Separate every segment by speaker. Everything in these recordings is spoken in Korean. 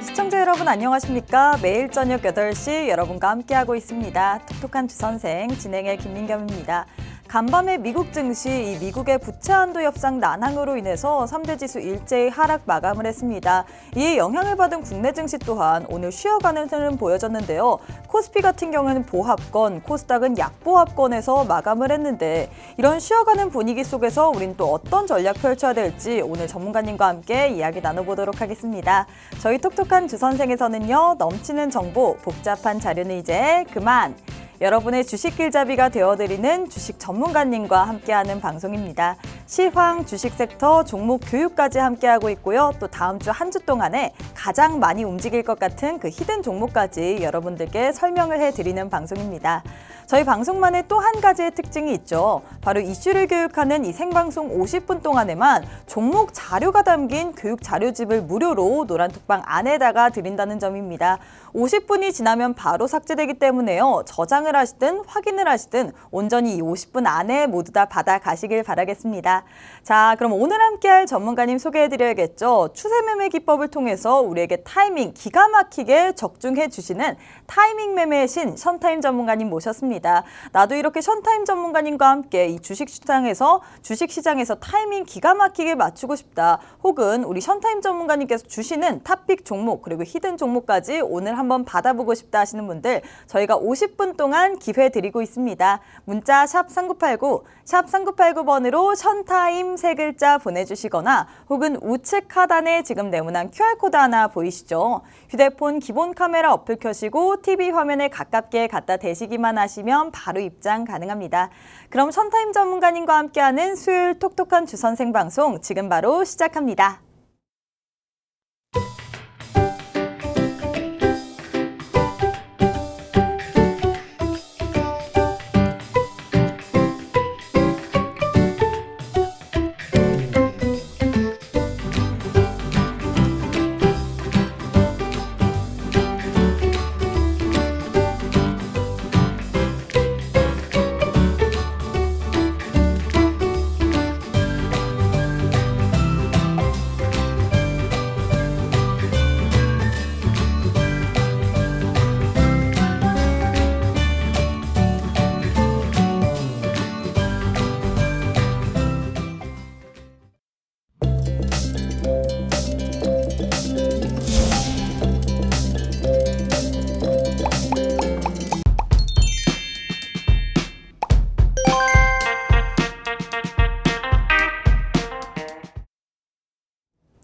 Speaker 1: 시청자 여러분 안녕하십니까? 매일 저녁 8시 여러분과 함께하고 있습니다. 톡톡한 주선생 진행의 김민겸입니다. 간밤에 미국 증시, 이 미국의 부채 한도 협상 난항으로 인해서 3대 지수 일제히 하락 마감을 했습니다. 이에 영향을 받은 국내 증시 또한 오늘 쉬어가는 흐름 보여졌는데요. 코스피 같은 경우는 보합권, 코스닥은 약보합권에서 마감을 했는데 이런 쉬어가는 분위기 속에서 우린 또 어떤 전략 펼쳐야 될지 오늘 전문가님과 함께 이야기 나눠보도록 하겠습니다. 저희 톡톡한 주선생에서는요, 넘치는 정보, 복잡한 자료는 이제 그만! 여러분의 주식 길잡이가 되어드리는 주식 전문가님과 함께하는 방송입니다. 시황, 주식 섹터, 종목 교육까지 함께하고 있고요. 또 다음 주 한 주 동안에 가장 많이 움직일 것 같은 그 히든 종목까지 여러분들께 설명을 해드리는 방송입니다. 저희 방송만의 또 한 가지의 특징이 있죠. 바로 이슈를 교육하는 이 생방송 50분 동안에만 종목 자료가 담긴 교육 자료집을 무료로 노란톡방 안에다가 드린다는 점입니다. 50분이 지나면 바로 삭제되기 때문에요. 저장을 하시든 확인을 하시든 온전히 이 50분 안에 모두 다 받아가시길 바라겠습니다. 자, 그럼 오늘 함께할 전문가님 소개해드려야겠죠. 추세 매매 기법을 통해서 우리에게 타이밍 기가 막히게 적중해 주시는 타이밍 매매의 신 션타임 전문가님 모셨습니다. 나도 이렇게 션타임 전문가님과 함께 이 주식시장에서 타이밍 기가 막히게 맞추고 싶다. 혹은 우리 션타임 전문가님께서 주시는 탑픽 종목 그리고 히든 종목까지 오늘 한번 받아보고 싶다 하시는 분들 저희가 50분 동안 기회 드리고 있습니다. 문자 샵 3989, 샵 3989번으로 션타임 세 글자 보내주시거나 혹은 우측 하단에 지금 네모난 QR코드 하나 보이시죠? 휴대폰 기본 카메라 어플 켜시고 TV 화면에 가깝게 갖다 대시기만 하시면 바로 입장 가능합니다. 그럼 션타임 전문가님과 함께하는 수요일 톡톡한 주선생 방송 지금 바로 시작합니다.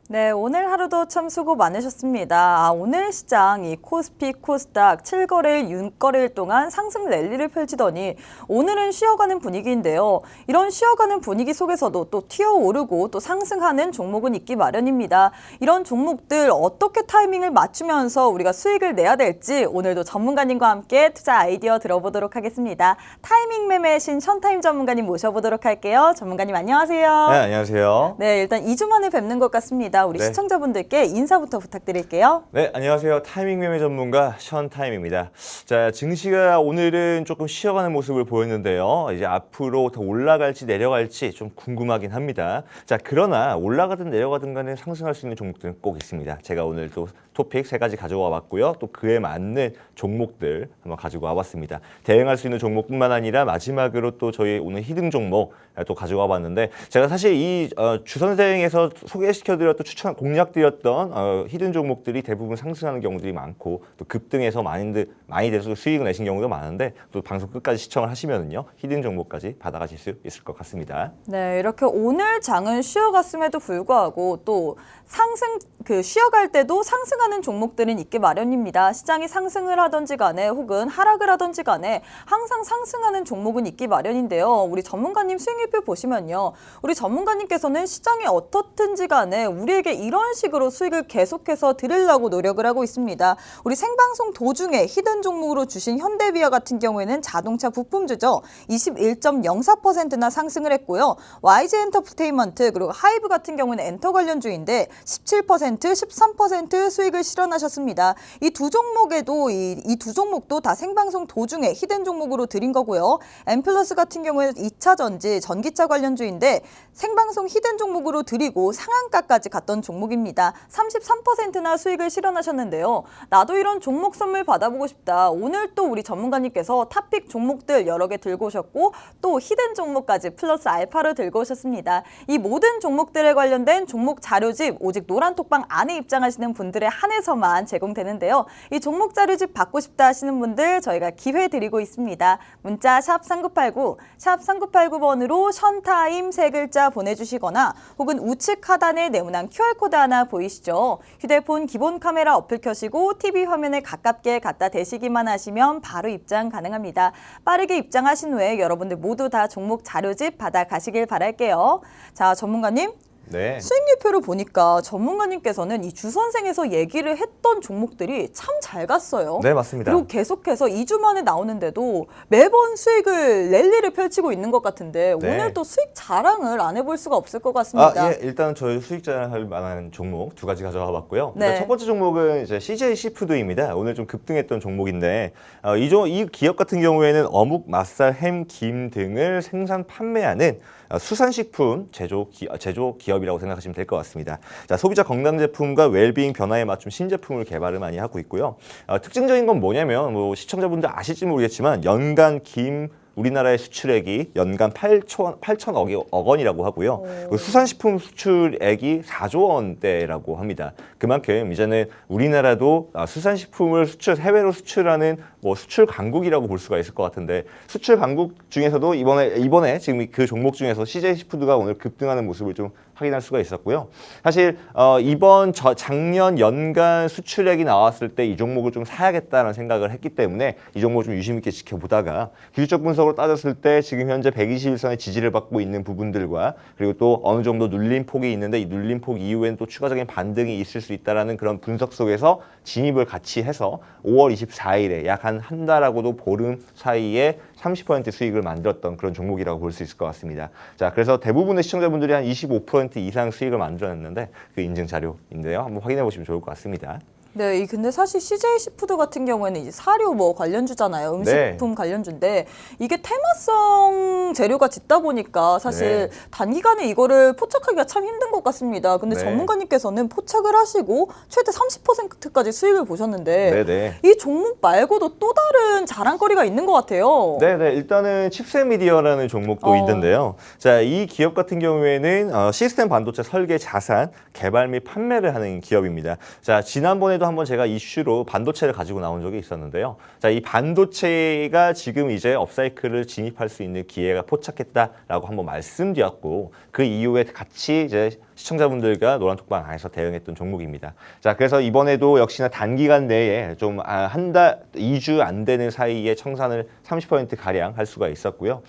Speaker 1: 네, 오늘 하루도 참 수고 많으셨습니다. 오늘 시장 이 코스피, 코스닥 7거래일, 6거래일 동안 상승 랠리를 펼치더니 오늘은 쉬어가는 분위기인데요. 이런 쉬어가는 분위기 속에서도 또 튀어오르고 또 상승하는 종목은 있기 마련입니다. 이런 종목들 어떻게 타이밍을 맞추면서 우리가 수익을 내야 될지 오늘도 전문가님과 함께 투자 아이디어 들어보도록 하겠습니다. 타이밍 매매의 신 션타임 전문가님 모셔보도록 할게요. 전문가님 안녕하세요.
Speaker 2: 네, 안녕하세요.
Speaker 1: 네, 일단 2주 만에 뵙는 것 같습니다. 우리
Speaker 2: 네.
Speaker 1: 시청자분들께 인사부터 부탁드릴게요.
Speaker 2: 네, 안녕하세요. 타이밍 매매 전문가 션타임입니다. 자, 증시가 오늘은 조금 쉬어가는 모습을 보였는데요. 이제 앞으로 더 올라갈지 내려갈지 좀 궁금하긴 합니다. 자, 그러나 올라가든 내려가든 간에 상승할 수 있는 종목들은 꼭 있습니다. 제가 오늘 또 토픽 3가지 가져와 봤고요. 또 그에 맞는 종목들 한번 가지고 와봤습니다. 대응할 수 있는 종목뿐만 아니라 마지막으로 또 저희 오늘 히든 종목 또 가져와 봤는데 제가 사실 이 주선생에서 소개시켜드렸던 추천 공략드렸던 히든 종목들이 대부분 상승하는 경우들이 많고 또 급등해서 많이 돼서 수익을 내신 경우도 많은데 또 방송 끝까지 시청을 하시면은요 히든 종목까지 받아가실 수 있을 것 같습니다.
Speaker 1: 네, 이렇게 오늘 장은 쉬어갔음에도 불구하고 또 쉬어갈 때도 상승하는 종목들은 있기 마련입니다. 시장이 상승을 하던지 간에 혹은 하락을 하던지 간에 항상 상승하는 종목은 있기 마련인데요. 우리 전문가님 수익률표 보시면요. 우리 전문가님께서는 시장이 어떻든지 간에 우리에게 이런 식으로 수익을 계속해서 드리려고 노력을 하고 있습니다. 우리 생방송 도중에 히든 종목으로 주신 현대비아 같은 경우에는 자동차 부품주죠. 21.04%나 상승을 했고요. YG 엔터테인먼트 그리고 하이브 같은 경우는 엔터 관련주인데 17% 13% 수익을 실현하셨습니다. 이 두 종목에도 이 두 종목도 다 생방송 도중에 히든 종목으로 드린 거고요. 엠플러스 같은 경우에 2차 전지, 전기차 관련주인데 생방송 히든 종목으로 드리고 상한가까지 갔던 종목입니다. 33%나 수익을 실현하셨는데요. 나도 이런 종목 선물 받아보고 싶다. 오늘 또 우리 전문가님께서 탑픽 종목들 여러 개 들고 오셨고 또 히든 종목까지 플러스 알파를 들고 오셨습니다. 이 모든 종목들에 관련된 종목 자료집 오직 노란톡방 안에 입장하시는 분들에 한해서만 제공되는데요. 이 종목 자료집 받고 싶다 하시는 분들 저희가 기회 드리고 있습니다. 문자 샵 3989, 샵 3989번으로 션타임 세 글자 보내주시거나 혹은 우측 하단에 네모난 QR코드 하나 보이시죠? 휴대폰 기본 카메라 어플 켜시고 TV 화면에 가깝게 갖다 대시기만 하시면 바로 입장 가능합니다. 빠르게 입장하신 후에 여러분들 모두 다 종목 자료집 받아 가시길 바랄게요. 자, 전문가님.
Speaker 2: 네.
Speaker 1: 수익률표를 보니까 전문가님께서는 이 주선생에서 얘기를 했던 종목들이 참 잘 갔어요.
Speaker 2: 네, 맞습니다.
Speaker 1: 그리고 계속해서 2주 만에 나오는데도 매번 수익을 랠리를 펼치고 있는 것 같은데
Speaker 2: 네.
Speaker 1: 오늘 또 수익 자랑을 안 해볼 수가 없을 것 같습니다.
Speaker 2: 예, 일단 저희 수익 자랑할 만한 종목 두 가지 가져와 봤고요.
Speaker 1: 네.
Speaker 2: 일단 첫 번째 종목은 이제 CJ 시푸드입니다. 오늘 좀 급등했던 종목인데 이 기업 같은 경우에는 어묵, 맛살, 햄, 김 등을 생산 판매하는 수산식품 제조 기업이라고 생각하시면 될 것 같습니다. 자, 소비자 건강 제품과 웰빙 변화에 맞춘 신제품을 개발을 많이 하고 있고요. 특징적인 건 뭐냐면 뭐 시청자분들 아실지 모르겠지만 연간 김 우리나라의 수출액이 연간 8천억 원이라고 하고요. 그리고 수산식품 수출액이 4조 원대라고 합니다. 그만큼 이제는 우리나라도 수산식품을 해외로 수출하는 뭐 수출 강국이라고 볼 수가 있을 것 같은데 수출 강국 중에서도 이번에 지금 그 종목 중에서 CJ 시푸드가 오늘 급등하는 모습을 좀 확인할 수가 있었고요. 사실 이번 작년 연간 수출액이 나왔을 때 이 종목을 좀 사야겠다는 생각을 했기 때문에 이 종목을 좀 유심 있게 지켜보다가 기술적 분석으로 따졌을 때 지금 현재 121선의 지지를 받고 있는 부분들과 그리고 또 어느 정도 눌림폭이 있는데 이 눌림폭 이후엔 또 추가적인 반등이 있을 수 있다는 그런 분석 속에서 진입을 같이 해서 5월 24일에 약 한 달하고도 보름 사이에 30% 수익을 만들었던 그런 종목이라고 볼 수 있을 것 같습니다. 자, 그래서 대부분의 시청자분들이 한 25% 이상 수익을 만들어냈는데 그 인증 자료인데요. 한번 확인해 보시면 좋을 것 같습니다.
Speaker 1: 네, 근데 사실 CJ 시푸드 같은 경우에는 이제 사료 뭐 관련주잖아요. 음식품
Speaker 2: 네.
Speaker 1: 관련주인데 이게 테마성 재료가 짙다 보니까 사실
Speaker 2: 네.
Speaker 1: 단기간에 이거를 포착하기가 참 힘든 것 같습니다. 근데
Speaker 2: 네.
Speaker 1: 전문가님께서는 포착을 하시고 최대 30%까지 수익을 보셨는데
Speaker 2: 네네.
Speaker 1: 이 종목 말고도 또 다른 자랑거리가 있는 것 같아요.
Speaker 2: 네네. 일단은 칩셋미디어라는 종목도 있는데요. 자, 이 기업 같은 경우에는 시스템 반도체 설계 자산 개발 및 판매를 하는 기업입니다. 자, 지난번에도 한번 제가 이슈로 반도체를 가지고 나온 적이 있었는데요. 자, 이 반도체가 지금 이제 업사이클을 진입할 수 있는 기회가 포착했다라고 한번 말씀드렸고 그 이후에 같이 이제 시청자분들과 노란톡방 안에서 대응했던 종목입니다. 자, 그래서 이번에도 역시나 단기간 내에 좀 한 달, 2주 안 되는 사이에 청산을 30%가량 할 수가 있었고요.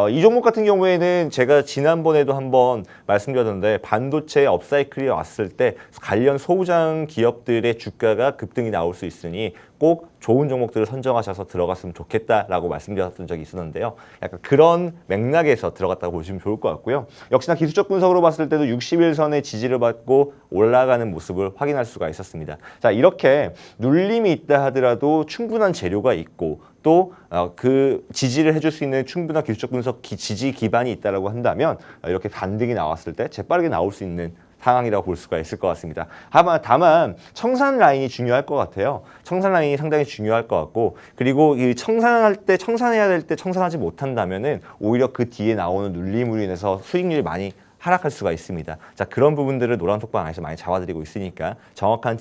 Speaker 2: 이 종목 같은 경우에는 제가 지난번에도 한번 말씀드렸는데 반도체 업사이클이 왔을 때 관련 소부장 기업들의 주가가 급등이 나올 수 있으니 꼭 좋은 종목들을 선정하셔서 들어갔으면 좋겠다라고 말씀드렸던 적이 있었는데요. 약간 그런 맥락에서 들어갔다고 보시면 좋을 것 같고요. 역시나 기술적 분석으로 봤을 때도 61선의 지지를 받고 올라가는 모습을 확인할 수가 있었습니다. 자, 이렇게 눌림이 있다 하더라도 충분한 재료가 있고 또 그 지지를 해줄 수 있는 충분한 기술적 분석 지지 기반이 있다라고 한다면 이렇게 반등이 나왔을 때 재빠르게 나올 수 있는 상황이라고 볼 수가 있을 것 같습니다. 다만 청산 라인이 중요할 것 같아요. 청산 라인이 상당히 중요할 것 같고 그리고 이 청산해야 될 때 청산하지 못한다면은 오히려 그 뒤에 나오는 눌림으로 인해서 수익률이 많이 하락할 수가 있습니다. 자, 그런 부분들을 노란톡방 안에서 많이 잡아드리고 있으니까 정확한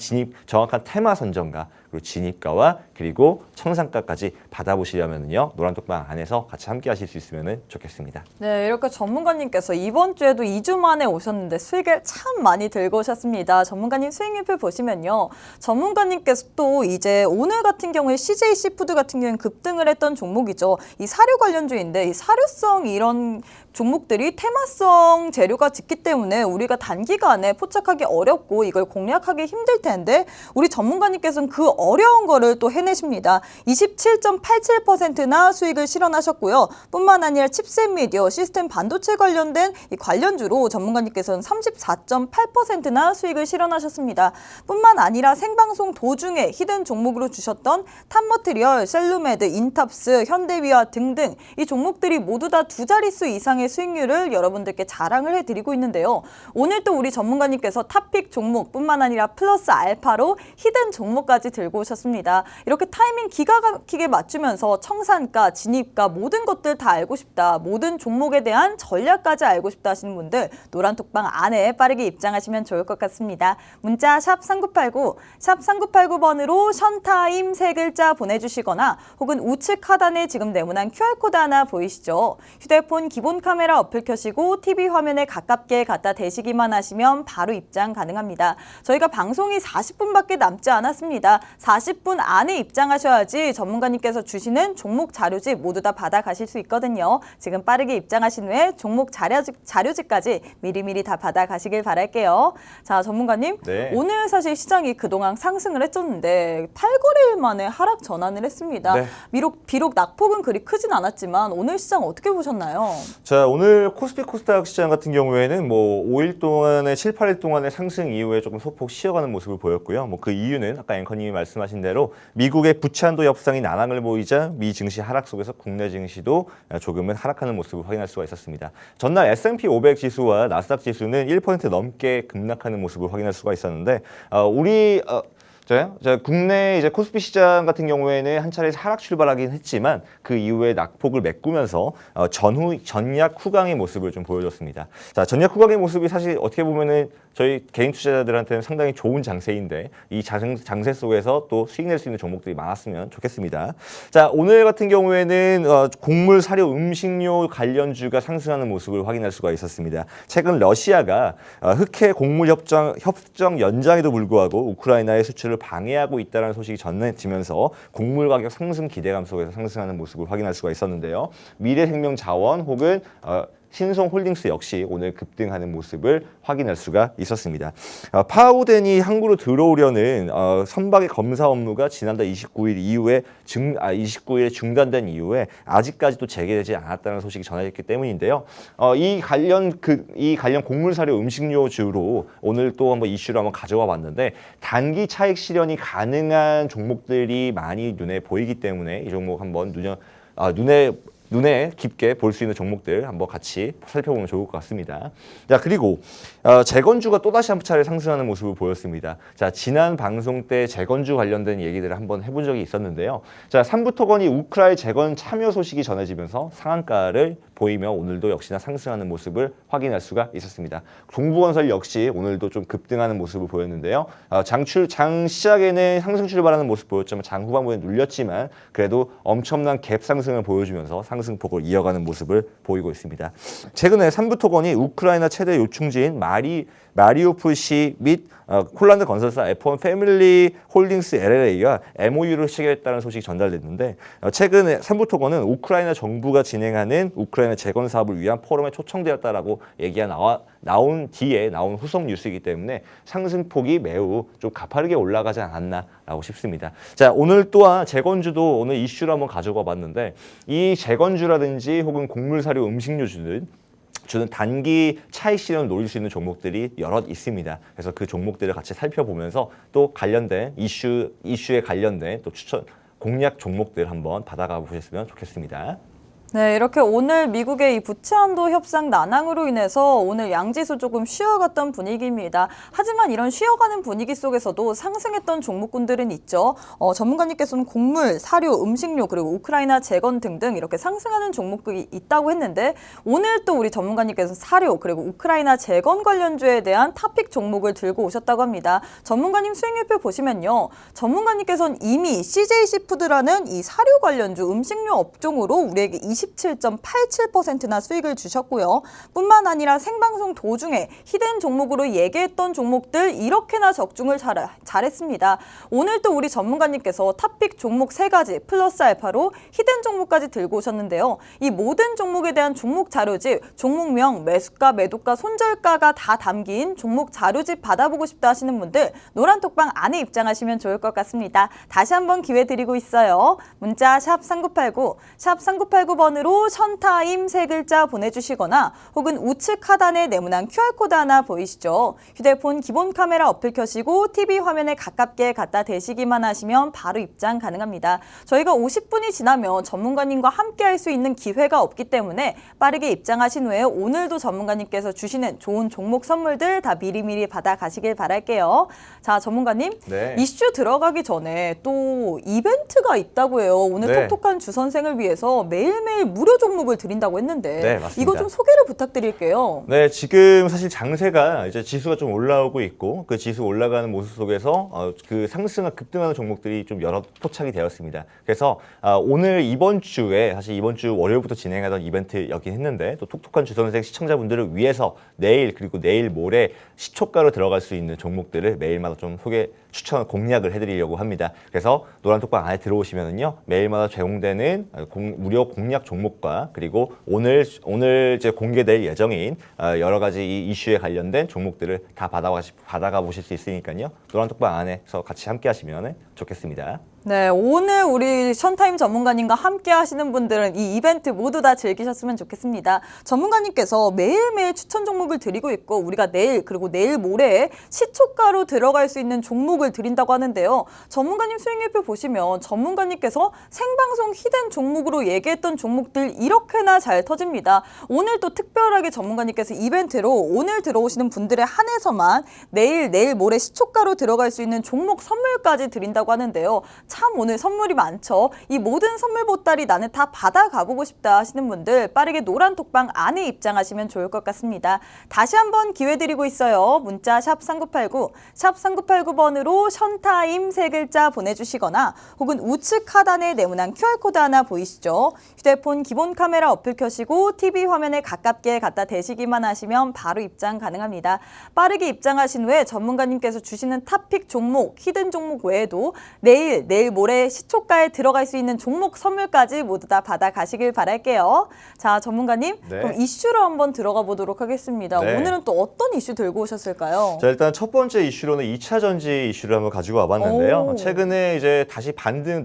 Speaker 2: 테마 선정과 그리고 진입가와 그리고 청산가까지 받아보시려면요 노란톡방 안에서 같이 함께 하실 수 있으면 좋겠습니다.
Speaker 1: 네, 이렇게 전문가님께서 이번 주에도 2주 만에 오셨는데 수익을 참 많이 들고 오셨습니다. 전문가님 수익률표 보시면요. 전문가님께서 또 이제 오늘 같은 경우에 CJ 시푸드 같은 경우에는 급등을 했던 종목이죠. 이 사료 관련주인데 이 사료성 이런 종목들이 테마성 재료가 짙기 때문에 우리가 단기간에 포착하기 어렵고 이걸 공략하기 힘들 텐데 우리 전문가님께서는 그 어려운 거를 또 해내십니다. 27.87%나 수익을 실현하셨고요. 뿐만 아니라 칩셋 미디어, 시스템 반도체 관련된 이 관련주로 전문가님께서는 34.8%나 수익을 실현하셨습니다. 뿐만 아니라 생방송 도중에 히든 종목으로 주셨던 탑머티리얼, 셀루메드, 인탑스, 현대위아 등등 이 종목들이 모두 다 두 자릿수 이상의 수익률을 여러분들께 자랑을 해드리고 있는데요. 오늘 또 우리 전문가님께서 탑픽 종목뿐만 아니라 플러스 알파로 히든 종목까지 들고 오셨습니다. 이렇게 타이밍 기가 막히게 맞추면서 청산가, 진입가 모든 것들 다 알고 싶다. 모든 종목에 대한 전략까지 알고 싶다 하시는 분들 노란톡방 안에 빠르게 입장하시면 좋을 것 같습니다. 문자 샵 3989, 샵 3989번으로 션타임 세 글자 보내주시거나 혹은 우측 하단에 지금 네모난 QR코드 하나 보이시죠? 휴대폰 기본 카메라 어플 켜시고 TV 화면에 가깝게 갖다 대시기만 하시면 바로 입장 가능합니다. 저희가 방송이 40분밖에 남지 않았습니다. 40분 안에 입장하셔야지 전문가님께서 주시는 종목 자료집 모두 다 받아가실 수 있거든요. 지금 빠르게 입장하신 후에 종목 자료집까지 미리미리 다 받아가시길 바랄게요. 자, 전문가님.
Speaker 2: 네.
Speaker 1: 오늘 사실 시장이 그동안 상승을 했었는데 8거래일 만에 하락 전환을 했습니다.
Speaker 2: 네.
Speaker 1: 비록 낙폭은 그리 크진 않았지만 오늘 시장 어떻게 보셨나요?
Speaker 2: 자, 오늘 코스피 코스닥 시장 같은 경우에는 뭐 5일 동안에 7, 8일 동안의 상승 이후에 조금 소폭 쉬어가는 모습을 보였고요. 뭐 그 이유는 아까 앵커님이 말씀하신 대로 미국의 부채한도 협상이 난항을 보이자 미 증시 하락 속에서 국내 증시도 조금은 하락하는 모습을 확인할 수가 있었습니다. 전날 S&P 500 지수와 나스닥 지수는 1% 넘게 급락하는 모습을 확인할 수가 있었는데 국내 이제 코스피 시장 같은 경우에는 한 차례 하락 출발하긴 했지만 그 이후에 낙폭을 메꾸면서 전약 후강의 모습을 좀 보여줬습니다. 자, 전약 후강의 모습이 사실 어떻게 보면은 저희 개인 투자자들한테는 상당히 좋은 장세인데 이 장세 속에서 또 수익 낼 수 있는 종목들이 많았으면 좋겠습니다. 자, 오늘 같은 경우에는 곡물, 사료, 음식료 관련주가 상승하는 모습을 확인할 수가 있었습니다. 최근 러시아가 흑해 곡물 협정 연장에도 불구하고 우크라이나의 수출을 방해하고 있다는 소식이 전해지면서 곡물 가격 상승 기대감 속에서 상승하는 모습을 확인할 수가 있었는데요. 미래생명자원 혹은 신성홀딩스 역시 오늘 급등하는 모습을 확인할 수가 있었습니다. 파우덴이 한국으로 들어오려는 선박의 검사 업무가 지난달 29일에 중단된 이후에 아직까지도 재개되지 않았다는 소식이 전해졌기 때문인데요. 이 관련 곡물, 사료, 음식료주로 오늘 또 한번 이슈를 한번 가져와 봤는데 단기 차익 실현이 가능한 종목들이 많이 눈에 보이기 때문에 이 종목 한번 눈에 깊게 볼 수 있는 종목들 한번 같이 살펴보면 좋을 것 같습니다. 자, 그리고 재건주가 또다시 한 차례 상승하는 모습을 보였습니다. 자, 지난 방송 때 재건주 관련된 얘기들을 한번 해본 적이 있었는데요. 자, 삼부토건이 우크라이나 재건 참여 소식이 전해지면서 상한가를 보이며 오늘도 역시나 상승하는 모습을 확인할 수가 있었습니다. 동부건설 역시 오늘도 좀 급등하는 모습을 보였는데요. 장 시작에는 상승 출발하는 모습 보였지만 장 후반부에 눌렸지만 그래도 엄청난 갭 상승을 보여주면서 상승폭을 이어가는 모습을 보이고 있습니다. 최근에 삼부토건이 우크라이나 최대 요충지인 마리우폴시 및 폴란드 건설사 F1 패밀리 홀딩스 LLA가 MOU를 체결했다는 소식이 전달됐는데 최근에 삼부토건은 우크라이나 정부가 진행하는 우크라이나 재건 사업을 위한 포럼에 초청되었다라고 얘기가 나온 뒤에 나온 후속 뉴스이기 때문에 상승폭이 매우 좀 가파르게 올라가지 않았나라고 싶습니다. 자, 오늘 또한 재건주도 오늘 이슈를 한번 가져가 봤는데 이 재건주라든지 혹은 곡물, 사료, 음식료주는 단기 차익 실현을 노릴 수 있는 종목들이 여럿 있습니다. 그래서 그 종목들을 같이 살펴보면서 또 관련된 이슈에 관련된 또 공략 종목들 한번 받아가 보셨으면 좋겠습니다.
Speaker 1: 네, 이렇게 오늘 미국의 이 부채한도 협상 난항으로 인해서 오늘 양지수 조금 쉬어갔던 분위기입니다. 하지만 이런 쉬어가는 분위기 속에서도 상승했던 종목군들은 있죠. 전문가님께서는 곡물, 사료, 음식료 그리고 우크라이나 재건 등등 이렇게 상승하는 종목들이 있다고 했는데 오늘 또 우리 전문가님께서는 사료 그리고 우크라이나 재건 관련주에 대한 탑픽 종목을 들고 오셨다고 합니다. 전문가님 수익률표 보시면요. 전문가님께서는 이미 CJC푸드라는 이 사료 관련주 음식료 업종으로 우리에게 27.87%나 수익을 주셨고요. 뿐만 아니라 생방송 도중에 히든 종목으로 얘기했던 종목들 이렇게나 적중을 잘했습니다. 오늘 또 우리 전문가님께서 탑픽 종목 3가지 플러스 알파로 히든 종목까지 들고 오셨는데요. 이 모든 종목에 대한 종목 자료집, 종목명, 매수가, 매도가, 손절가가 다 담긴 종목 자료집 받아보고 싶다 하시는 분들 노란톡방 안에 입장하시면 좋을 것 같습니다. 다시 한번 기회 드리고 있어요. 문자 샵 3989, 샵 3989번으로 션타임 3글자 보내주시거나 혹은 우측 하단에 네모난 QR코드 하나 보이시죠? 휴대폰 기본 카메라 어플 켜시고 TV 화면에 가깝게 갖다 대시기만 하시면 바로 입장 가능합니다. 저희가 50분이 지나면 전문가님과 함께 할 수 있는 기회가 없기 때문에 빠르게 입장하신 후에 오늘도 전문가님께서 주시는 좋은 종목 선물들 다 미리미리 받아가시길 바랄게요. 자, 전문가님,
Speaker 2: 네.
Speaker 1: 이슈 들어가기 전에 또 이벤트가 있다고 해요. 오늘
Speaker 2: 네.
Speaker 1: 똑똑한 주선생을 위해서 매일매일 무료 종목을 드린다고 했는데
Speaker 2: 네, 맞습니다.
Speaker 1: 이거 좀 소개를 부탁드릴게요.
Speaker 2: 네, 지금 사실 장세가 이제 지수가 좀 올라오고 있고 그 지수 올라가는 모습 속에서 그 상승과 급등하는 종목들이 좀 여러 포착이 되었습니다. 그래서 오늘 이번 주에 사실 이번 주 월요일부터 진행하던 이벤트였긴 했는데 또 똑똑한 주선생 시청자분들을 위해서 내일 그리고 내일 모레 시초가로 들어갈 수 있는 종목들을 매일마다 좀 추천 공략을 해드리려고 합니다. 그래서 노란톡방 안에 들어오시면은요 매일마다 제공되는 무료 공략 종목과 그리고 오늘 이제 공개될 예정인 여러 가지 이 이슈에 관련된 종목들을 다 받아가 보실 수 있으니까요 노란톡방 안에서 같이 함께 하시면 좋겠습니다.
Speaker 1: 네, 오늘 우리 션타임 전문가님과 함께 하시는 분들은 이 이벤트 모두 다 즐기셨으면 좋겠습니다. 전문가님께서 매일매일 추천 종목을 드리고 있고 우리가 내일 그리고 내일 모레에 시초가로 들어갈 수 있는 종목을 드린다고 하는데요. 전문가님 수익률표 보시면 전문가님께서 생방송 히든 종목으로 얘기했던 종목들 이렇게나 잘 터집니다. 오늘 또 특별하게 전문가님께서 이벤트로 오늘 들어오시는 분들에 한해서만 내일 모레 시초가로 들어갈 수 있는 종목 선물까지 드린다고 하는데요. 참 오늘 선물이 많죠. 이 모든 선물 보따리 나는 다 받아가보고 싶다 하시는 분들 빠르게 노란톡방 안에 입장하시면 좋을 것 같습니다. 다시 한번 기회 드리고 있어요. 문자 샵 3989, 샵 3989번으로 션타임 3글자 보내주시거나 혹은 우측 하단에 네모난 QR코드 하나 보이시죠? 휴대폰 기본 카메라 어플 켜시고 TV 화면에 가깝게 갖다 대시기만 하시면 바로 입장 가능합니다. 빠르게 입장하신 후에 전문가님께서 주시는 탑픽 종목, 히든 종목 외에도 내일 모레 시초가에 들어갈 수 있는 종목 선물까지 모두 다 받아가시길 바랄게요. 자, 전문가님,
Speaker 2: 네.
Speaker 1: 그럼 이슈로 한번 들어가 보도록 하겠습니다.
Speaker 2: 네.
Speaker 1: 오늘은 또 어떤 이슈 들고 오셨을까요?
Speaker 2: 자, 일단 첫 번째 이슈로는 2차 전지 이슈를 한번 가지고 와봤는데요.
Speaker 1: 오.
Speaker 2: 최근에 이제 다시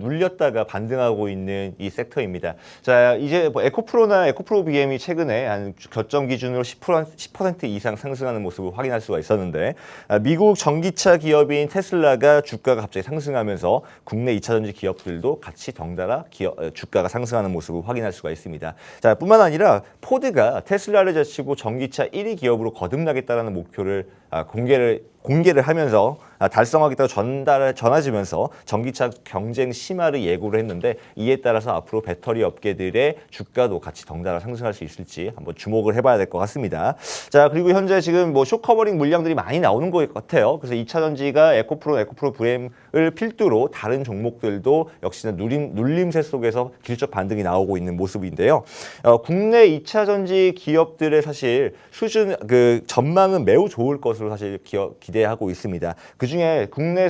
Speaker 2: 눌렸다가 반등하고 있는 이 섹터입니다. 자, 이제 뭐 에코프로나 에코프로 BM이 최근에 한 결정 기준으로 10% 이상 상승하는 모습을 확인할 수가 있었는데 미국 전기차 기업인 테슬라가 주가가 갑자기 상승하면서 국내 2차 전지 기업들도 같이 덩달아 주가가 상승하는 모습을 확인할 수가 있습니다. 자, 뿐만 아니라 포드가 테슬라를 제치고 전기차 1위 기업으로 거듭나겠다는 목표를 공개를 하면서 달성하겠다고 전해지면서 전기차 경쟁 심화를 예고를 했는데 이에 따라서 앞으로 배터리 업계들의 주가도 같이 덩달아 상승할 수 있을지 한번 주목을 해봐야 될 것 같습니다. 자, 그리고 현재 지금 뭐 쇼커버링 물량들이 많이 나오는 것 같아요. 그래서 2차 전지가 에코프로 브렘을 필두로 다른 종목들도 역시나 눌림세 속에서 기술적 반등이 나오고 있는 모습인데요. 국내 2차 전지 기업들의 사실 전망은 매우 좋을 것으로 사실 기대하고 있습니다. 그중에 국내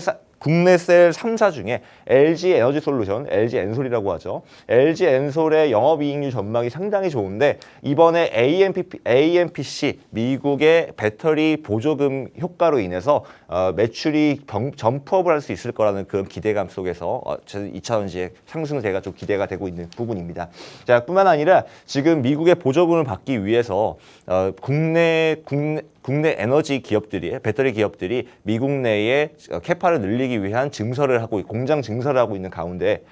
Speaker 2: 셀 3사 중에 LG 에너지 솔루션, LG 엔솔이라고 하죠. LG 엔솔의 영업이익률 전망이 상당히 좋은데 이번에 AMPC, 미국의 배터리 보조금 효과로 인해서 매출이 점프업을 할 수 있을 거라는 그런 기대감 속에서 2차 전지의 상승세가 좀 기대가 되고 있는 부분입니다. 자, 뿐만 아니라 지금 미국의 보조금을 받기 위해서 국내 에너지 기업들이 배터리 기업들이 미국 내에 캐파를 늘리기 위한 공장 증설을 하고 있는 가운데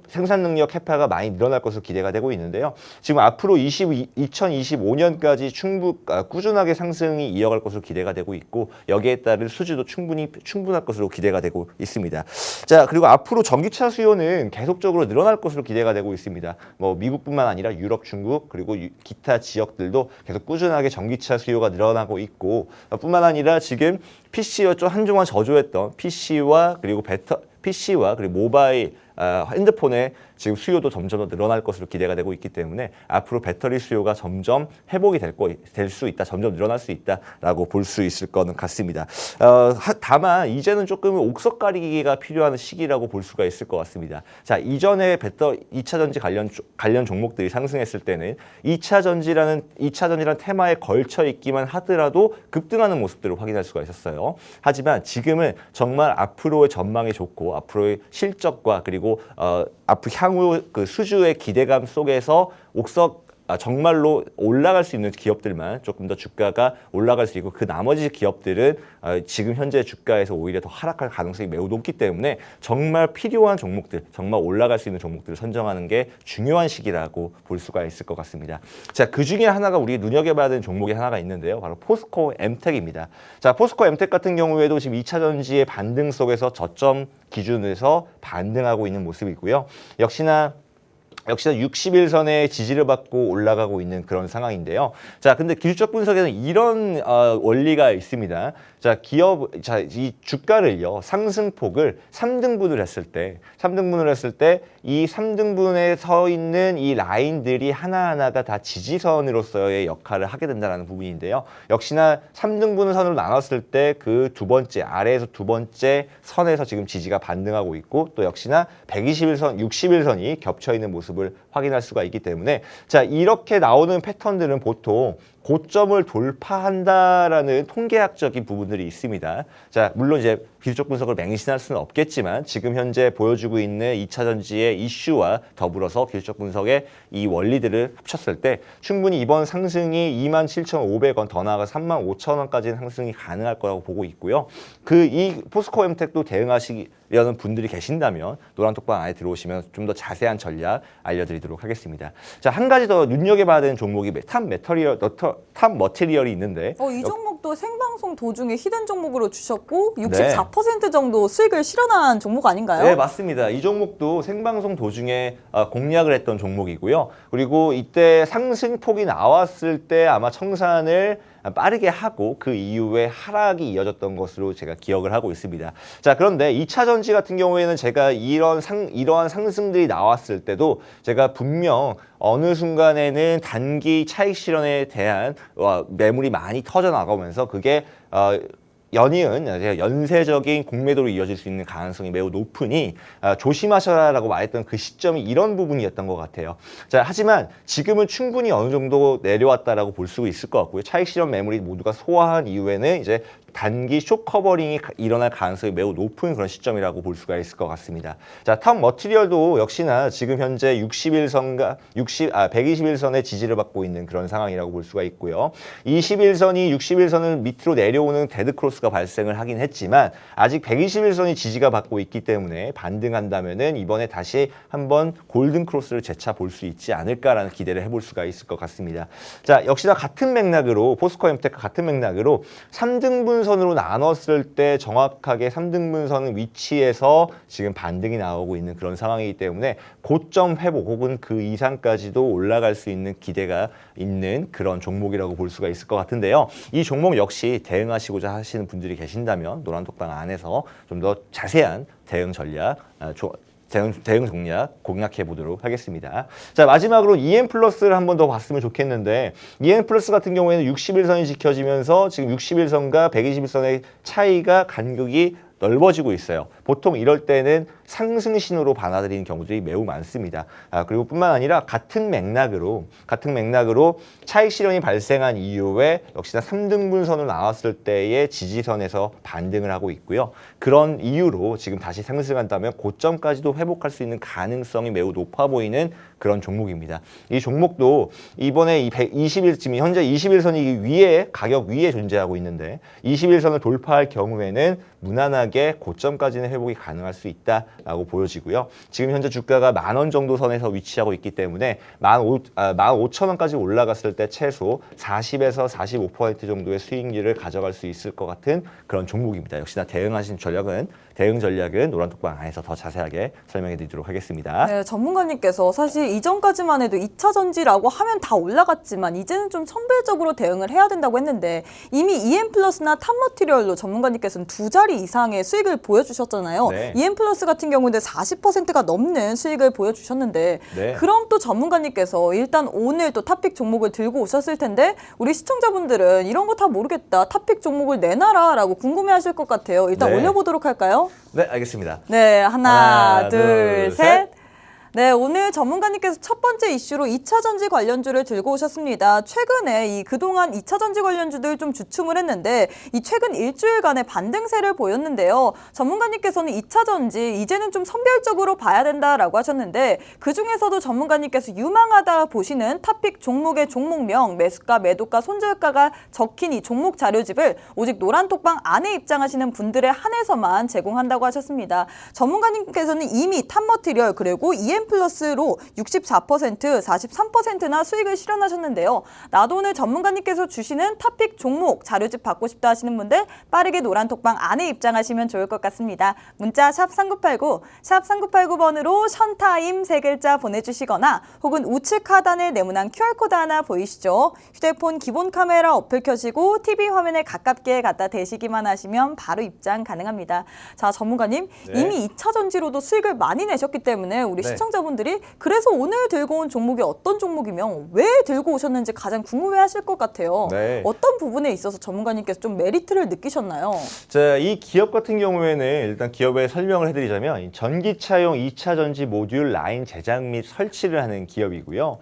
Speaker 2: 생산 능력 캐파가 많이 늘어날 것으로 기대가 되고 있는데요. 지금 앞으로 2025년까지 꾸준하게 상승이 이어갈 것으로 기대가 되고 있고 여기에 따른 수주도 충분할 것으로 기대가 되고 있습니다. 자, 그리고 앞으로 전기차 수요는 계속적으로 늘어날 것으로 기대가 되고 있습니다. 뭐 미국뿐만 아니라 유럽, 중국 그리고 기타 지역들도 계속 꾸준하게 전기차 수요가 늘어나고 있고 뿐만 아니라 지금 PC와 좀 한동안 저조했던 PC와 그리고 모바일 핸드폰의 지금 수요도 점점 더 늘어날 것으로 기대가 되고 있기 때문에 앞으로 배터리 수요가 점점 회복이 될 수 있다, 점점 늘어날 수 있다라고 볼 수 있을 거는 같습니다. 다만 이제는 조금 옥석 가리기가 필요한 시기라고 볼 수가 있을 것 같습니다. 자, 이전에 2차 전지 관련 종목들이 상승했을 때는 2차 전지라는 테마에 걸쳐 있기만 하더라도 급등하는 모습들을 확인할 수가 있었어요. 하지만 지금은 정말 앞으로의 전망이 좋고 앞으로의 실적과 그리고 앞으로 향후 그 수주의 기대감 속에서 정말로 올라갈 수 있는 기업들만 조금 더 주가가 올라갈 수 있고 그 나머지 기업들은 지금 현재 주가에서 오히려 더 하락할 가능성이 매우 높기 때문에 정말 필요한 종목들, 정말 올라갈 수 있는 종목들을 선정하는 게 중요한 시기라고 볼 수가 있을 것 같습니다. 자, 그 중에 하나가 우리 눈여겨봐야 되는 종목이 하나가 있는데요. 바로 포스코 엠텍입니다. 자, 포스코 엠텍 같은 경우에도 지금 2차 전지의 반등 속에서 저점 기준에서 반등하고 있는 모습이고요. 역시나 60일선의 지지를 받고 올라가고 있는 그런 상황인데요. 자, 근데 기술적 분석에는 이런 원리가 있습니다. 이 주가를요, 상승폭을 3등분을 했을 때 이 3등분에 서 있는 이 라인들이 하나하나가 다 지지선으로서의 역할을 하게 된다는 부분인데요. 역시나 3등분 선으로 나눴을 때 그 아래에서 두 번째 선에서 지금 지지가 반등하고 있고 또 역시나 120일선, 60일선이 겹쳐 있는 모습을 확인할 수가 있기 때문에 자, 이렇게 나오는 패턴들은 보통 고점을 돌파한다라는 통계학적인 부분들이 있습니다. 자, 물론 이제 기술적 분석을 맹신할 수는 없겠지만 지금 현재 보여주고 있는 2차 전지의 이슈와 더불어서 기술적 분석의 이 원리들을 합쳤을 때 충분히 이번 상승이 27,500원 더 나아가 35,000원까지는 상승이 가능할 거라고 보고 있고요. 이 포스코 엠텍도 대응하시려는 분들이 계신다면 노란톡방 안에 들어오시면 좀 더 자세한 전략 알려드리도록 하겠습니다. 자, 한 가지 더 눈여겨봐야 되는 종목이 탑 머티리얼이 있는데
Speaker 1: 이 종목도 생방송 도중에 히든 종목으로 주셨고 64% 정도 수익을 실현한 종목 아닌가요?
Speaker 2: 네, 맞습니다. 이 종목도 생방송 도중에 공략을 했던 종목이고요. 그리고 이때 상승폭이 나왔을 때 아마 청산을 빠르게 하고 그 이후에 하락이 이어졌던 것으로 제가 기억을 하고 있습니다. 자, 그런데 2차 전지 같은 경우에는 제가 이러한 상승들이 나왔을 때도 제가 분명 어느 순간에는 단기 차익 실현에 대한 매물이 많이 터져 나가면서 그게 연쇄적인 공매도로 이어질 수 있는 가능성이 매우 높으니 조심하셔라라고 말했던 그 시점이 이런 부분이었던 것 같아요. 자, 하지만 지금은 충분히 어느 정도 내려왔다라고 볼 수 있을 것 같고요. 차익 실현 매물이 모두가 소화한 이후에는 이제 단기 숏 커버링이 일어날 가능성이 매우 높은 그런 시점이라고 볼 수가 있을 것 같습니다. 자, 탑 머티리얼도 역시나 지금 현재 120일선의 지지를 받고 있는 그런 상황이라고 볼 수가 있고요. 21선이 60일선을 밑으로 내려오는 데드크로스가 발생을 하긴 했지만 아직 120일선이 지지가 받고 있기 때문에 반등한다면은 이번에 다시 한번 골든크로스를 재차 볼 수 있지 않을까라는 기대를 해볼 수가 있을 것 같습니다. 자, 역시나 같은 맥락으로 포스코 엠텍과 같은 맥락으로 3등분 선으로 나눴을 때 정확하게 3등분선 위치에서 지금 반등이 나오고 있는 그런 상황이기 때문에 고점 회복 혹은 그 이상까지도 올라갈 수 있는 기대가 있는 그런 종목이라고 볼 수가 있을 것 같은데요. 이 종목 역시 대응하시고자 하시는 분들이 계신다면 노란톡방 안에서 좀 더 자세한 대응 전략, 대응 전략 공략해 보도록 하겠습니다. 자, 마지막으로 EM+를 한 번 더 봤으면 좋겠는데 EM+ 같은 경우에는 60일선이 지켜지면서 지금 60일선과 120일선의 차이가 간격이 넓어지고 있어요. 보통 이럴 때는 상승 신호로 받아들이는 경우들이 매우 많습니다. 그리고 뿐만 아니라 같은 맥락으로 차익 실현이 발생한 이후에 역시나 3등분선으로 나왔을 때의 지지선에서 반등을 하고 있고요. 그런 이유로 지금 다시 상승한다면 고점까지도 회복할 수 있는 가능성이 매우 높아 보이는 그런 종목입니다. 이 종목도 이번에 지금 현재 21선이 위에 가격 위에 존재하고 있는데 21선을 돌파할 경우에는 무난하게 고점까지는 회복이 가능할 수 있다라고 보여지고요. 지금 현재 주가가 10,000원 정도 선에서 위치하고 있기 때문에 15,000원까지 올라갔을 때 최소 40에서 45% 정도의 수익률을 가져갈 수 있을 것 같은 그런 종목입니다. 역시나 대응하신 전략은 대응 전략은 노란톡방 안에서 더 자세하게 설명해 드리도록 하겠습니다.
Speaker 1: 네, 전문가님께서 사실 이전까지만 해도 2차 전지라고 하면 다 올라갔지만 이제는 좀 선별적으로 대응을 해야 된다고 했는데 이미 EM+나 탑머티리얼로 전문가님께서는 2자리 이상의 수익을 보여주셨잖아요.
Speaker 2: 네.
Speaker 1: EM+ 같은 경우는 40%가 넘는 수익을 보여주셨는데
Speaker 2: 네.
Speaker 1: 그럼 또 전문가님께서 일단 오늘 또 탑픽 종목을 들고 오셨을 텐데 우리 시청자분들은 이런 거 다 모르겠다. 탑픽 종목을 내놔라 라고 궁금해하실 것 같아요. 일단
Speaker 2: 네.
Speaker 1: 올려보도록 할까요?
Speaker 2: 네, 알겠습니다.
Speaker 1: 네, 하나,
Speaker 2: 하나,
Speaker 1: 둘,
Speaker 2: 둘,
Speaker 1: 셋.
Speaker 2: 셋.
Speaker 1: 네, 오늘 전문가님께서 첫 번째 이슈로 2차 전지 관련주를 들고 오셨습니다. 최근에 이 그동안 2차 전지 관련주들 좀 주춤을 했는데 이 최근 일주일간의 반등세를 보였는데요. 전문가님께서는 2차 전지 이제는 좀 선별적으로 봐야 된다라고 하셨는데 그중에서도 전문가님께서 유망하다 보시는 탑픽 종목의 종목명, 매수가, 매도가, 손절가가 적힌 이 종목 자료집을 오직 노란톡방 안에 입장하시는 분들에 한해서만 제공한다고 하셨습니다. 전문가님께서는 이미 탑머티리얼 그리고 EM+로 64%, 43%나 수익을 실현하셨는데요. 나도 오늘 전문가님께서 주시는 탑픽 종목 자료집 받고 싶다 하시는 분들 빠르게 노란톡방 안에 입장하시면 좋을 것 같습니다. 문자 샵 3989, 샵 3989번으로 션타임 3글자 보내주시거나 혹은 우측 하단에 네모난 QR코드 하나 보이시죠? 휴대폰 기본 카메라 어플 켜시고 TV 화면에 가깝게 갖다 대시기만 하시면 바로 입장 가능합니다. 자, 전문가님
Speaker 2: 네.
Speaker 1: 이미 2차 전지로도 수익을 많이 내셨기 때문에 우리
Speaker 2: 네.
Speaker 1: 시청자분들이 그래서 오늘 들고 온 종목이 어떤 종목이면 왜 들고 오셨는지 가장 궁금해하실 것 같아요.
Speaker 2: 네.
Speaker 1: 어떤 부분에 있어서 전문가님께서 좀 메리트를 느끼셨나요?
Speaker 2: 자, 이 기업 같은 경우에는 일단 기업의 설명을 해드리자면 이 전기차용 2차 전지 모듈 라인 제작 및 설치를 하는 기업이고요.